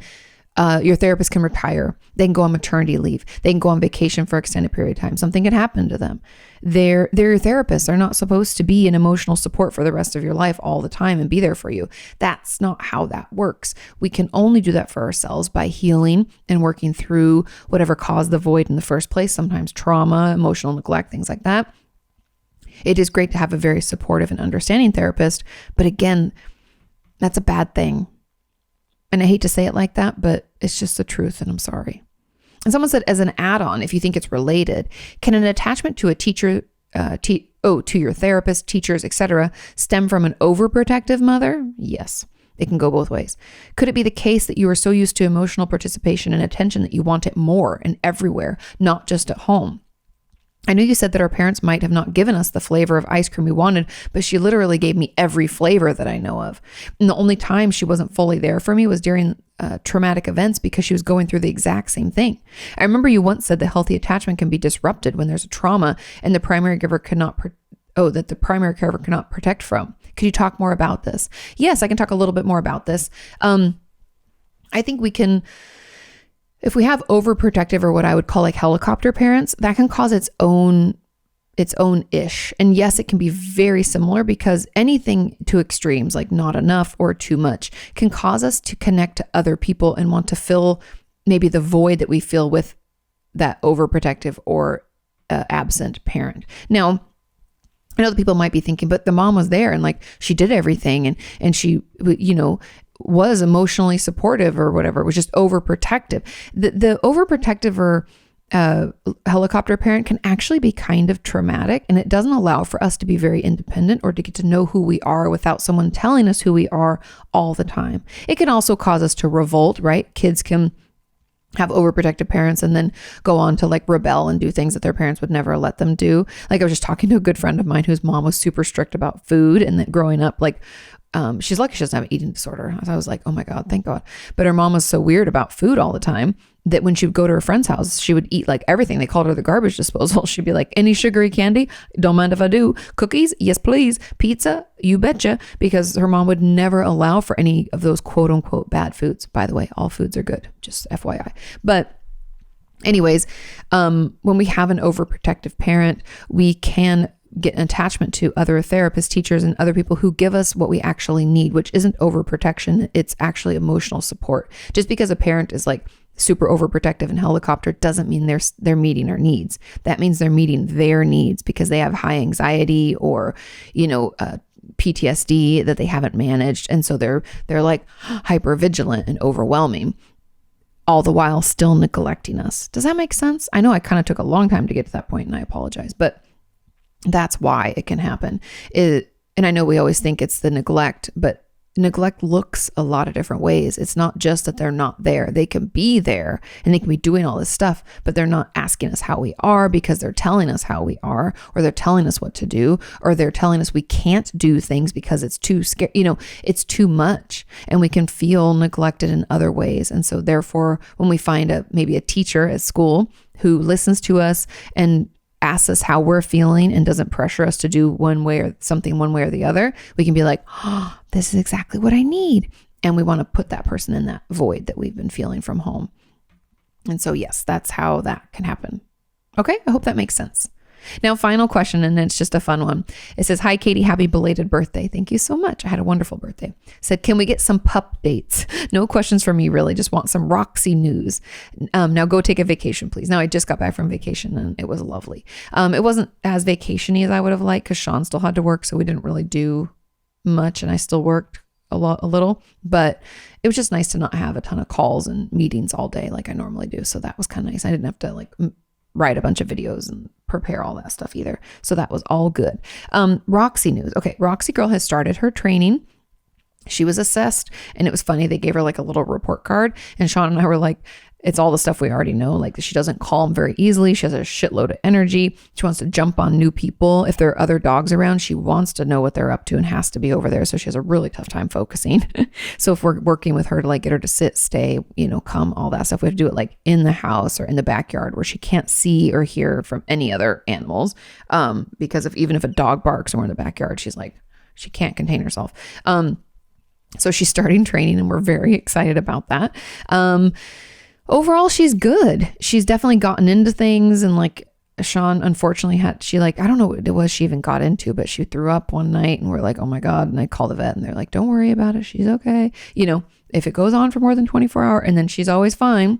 your therapist can retire. They can go on maternity leave. They can go on vacation for an extended period of time. Something could happen to them. They're your therapists. They're not supposed to be an emotional support for the rest of your life all the time and be there for you. That's not how that works. We can only do that for ourselves by healing and working through whatever caused the void in the first place. Sometimes trauma, emotional neglect, things like that. It is great to have a very supportive and understanding therapist, but again, that's a bad thing. And I hate to say it like that, but it's just the truth, and I'm sorry. And someone said, as an add-on, if you think it's related, can an attachment to a teacher, to your therapist, teachers, etc., stem from an overprotective mother? Yes, it can go both ways. Could it be the case that you are so used to emotional participation and attention that you want it more and everywhere, not just at home? I know you said that our parents might have not given us the flavor of ice cream we wanted, but she literally gave me every flavor that I know of. And the only time she wasn't fully there for me was during traumatic events, because she was going through the exact same thing. I remember you once said that healthy attachment can be disrupted when there's a trauma and the primary caregiver cannot protect from. Could you talk more about this? Yes, I can talk a little bit more about this. I think we can... If we have overprotective, or what I would call like helicopter parents, that can cause its own ish. And yes, it can be very similar, because anything to extremes, like not enough or too much, can cause us to connect to other people and want to fill maybe the void that we feel with that overprotective or absent parent. Now, I know that people might be thinking, but the mom was there and like she did everything and she, was emotionally supportive or whatever. It was just overprotective. The overprotective or a helicopter parent can actually be kind of traumatic, and it doesn't allow for us to be very independent or to get to know who we are without someone telling us who we are all the time. It can also cause us to revolt, right? Kids can have overprotective parents and then go on to like rebel and do things that their parents would never let them do. Like I was just talking to a good friend of mine whose mom was super strict about food, and that growing up, like she's lucky she doesn't have an eating disorder. I was like, oh my God, thank God. But her mom was so weird about food all the time that when she would go to her friend's house, she would eat like everything. They called her the garbage disposal. She'd be like, any sugary candy? Don't mind if I do. Cookies? Yes, please. Pizza? You betcha. Because her mom would never allow for any of those quote unquote bad foods. By the way, all foods are good, just FYI. But anyways, when we have an overprotective parent, we can get an attachment to other therapists, teachers, and other people who give us what we actually need, which isn't overprotection. It's actually emotional support. Just because a parent is like super overprotective and helicopter doesn't mean they're meeting our needs. That means they're meeting their needs because they have high anxiety or, PTSD that they haven't managed. And so they're like hyper vigilant and overwhelming, all the while still neglecting us. Does that make sense? I know I kind of took a long time to get to that point, and I apologize, but that's why it can happen. And I know we always think it's the neglect, but neglect looks a lot of different ways. It's not just that they're not there. They can be there and they can be doing all this stuff, but they're not asking us how we are because they're telling us how we are, or they're telling us what to do, or they're telling us we can't do things because it's too scary. It's too much, and we can feel neglected in other ways. And so therefore, when we find maybe a teacher at school who listens to us and asks us how we're feeling and doesn't pressure us to do one way or the other, we can be like, oh, this is exactly what I need. And we want to put that person in that void that we've been feeling from home. And so, yes, that's how that can happen. Okay. I hope that makes sense. Now, final question, and it's just a fun one. It says, hi, Katie, happy belated birthday. Thank you so much. I had a wonderful birthday. Said, can we get some pup dates? No questions for me, really. Just want some Roxy news. Now go take a vacation, please. Now, I just got back from vacation and it was lovely. It wasn't as vacation-y as I would have liked because Sean still had to work, so we didn't really do much, and I still worked a little, but it was just nice to not have a ton of calls and meetings all day like I normally do. So that was kind of nice. I didn't have to like write a bunch of videos and prepare all that stuff either. So that was all good. Roxy news. Okay. Roxy girl has started her training. She was assessed, and it was funny. They gave her like a little report card, and Sean and I were like, it's all the stuff we already know. Like, she doesn't calm very easily. She has a shitload of energy. She wants to jump on new people. If there are other dogs around, she wants to know what they're up to and has to be over there. So she has a really tough time focusing. So if we're working with her to like get her to sit, stay, come, all that stuff, we have to do it like in the house or in the backyard where she can't see or hear from any other animals. Because even if a dog barks and we're in the backyard, she's like, she can't contain herself. So she's starting training, and we're very excited about that. Overall, she's good. She's definitely gotten into things, and like Sean, unfortunately, I don't know what it was she even got into, but she threw up one night, and we're like, oh my God. And I called the vet, and they're like, don't worry about it. She's okay. If it goes on for more than 24 hours, and then she's always fine.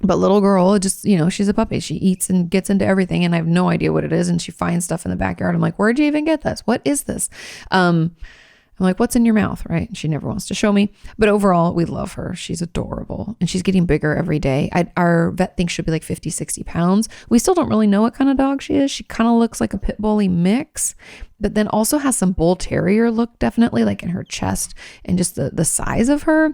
But little girl, just, she's a puppy. She eats and gets into everything, and I have no idea what it is. And she finds stuff in the backyard. I'm like, where'd you even get this? What is this? I'm like, what's in your mouth? Right. And she never wants to show me. But overall, we love her. She's adorable. And she's getting bigger every day. Our vet thinks she'll be like 50, 60 pounds. We still don't really know what kind of dog she is. She kind of looks like a pit bully mix, but then also has some bull terrier look, definitely, like in her chest and just the size of her.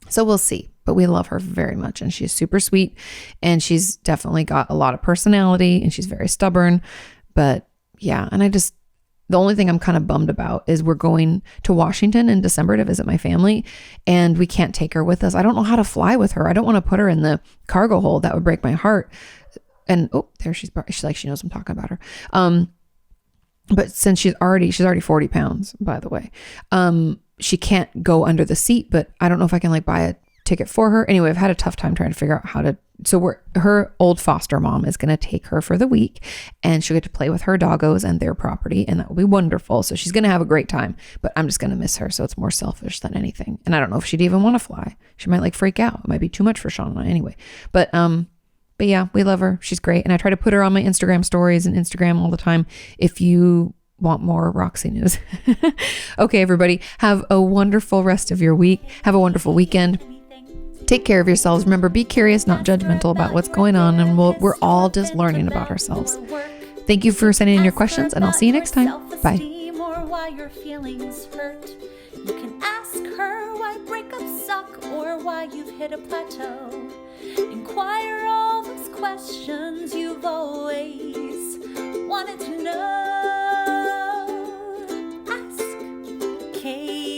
So we'll see. But we love her very much. And she's super sweet. And she's definitely got a lot of personality. And she's very stubborn. But yeah, and the only thing I'm kind of bummed about is we're going to Washington in December to visit my family, and we can't take her with us. I don't know how to fly with her. I don't want to put her in the cargo hold. That would break my heart. And there she's like, she knows I'm talking about her. But since she's already 40 pounds, by the way, she can't go under the seat, but I don't know if I can like buy a ticket for her. Anyway, I've had a tough time trying to figure out how to. So her old foster mom is going to take her for the week, and she'll get to play with her doggos and their property, and that will be wonderful. So she's going to have a great time, but I'm just going to miss her. So it's more selfish than anything. And I don't know if she'd even want to fly. She might like freak out. It might be too much for Sean and I anyway. But yeah, we love her. She's great. And I try to put her on my Instagram stories and Instagram all the time. If you want more Roxy news. Okay, everybody, have a wonderful rest of your week. Have a wonderful weekend. Take care of yourselves. Remember, be curious, not judgmental about what's going on, and we're all just learning about ourselves. Thank you for sending in your questions, and I'll see you next time. Bye. Or why your feelings hurt. You can ask her why breakups suck or why you've hit a plateau. Inquire all those questions you've always wanted to know. Ask Kati.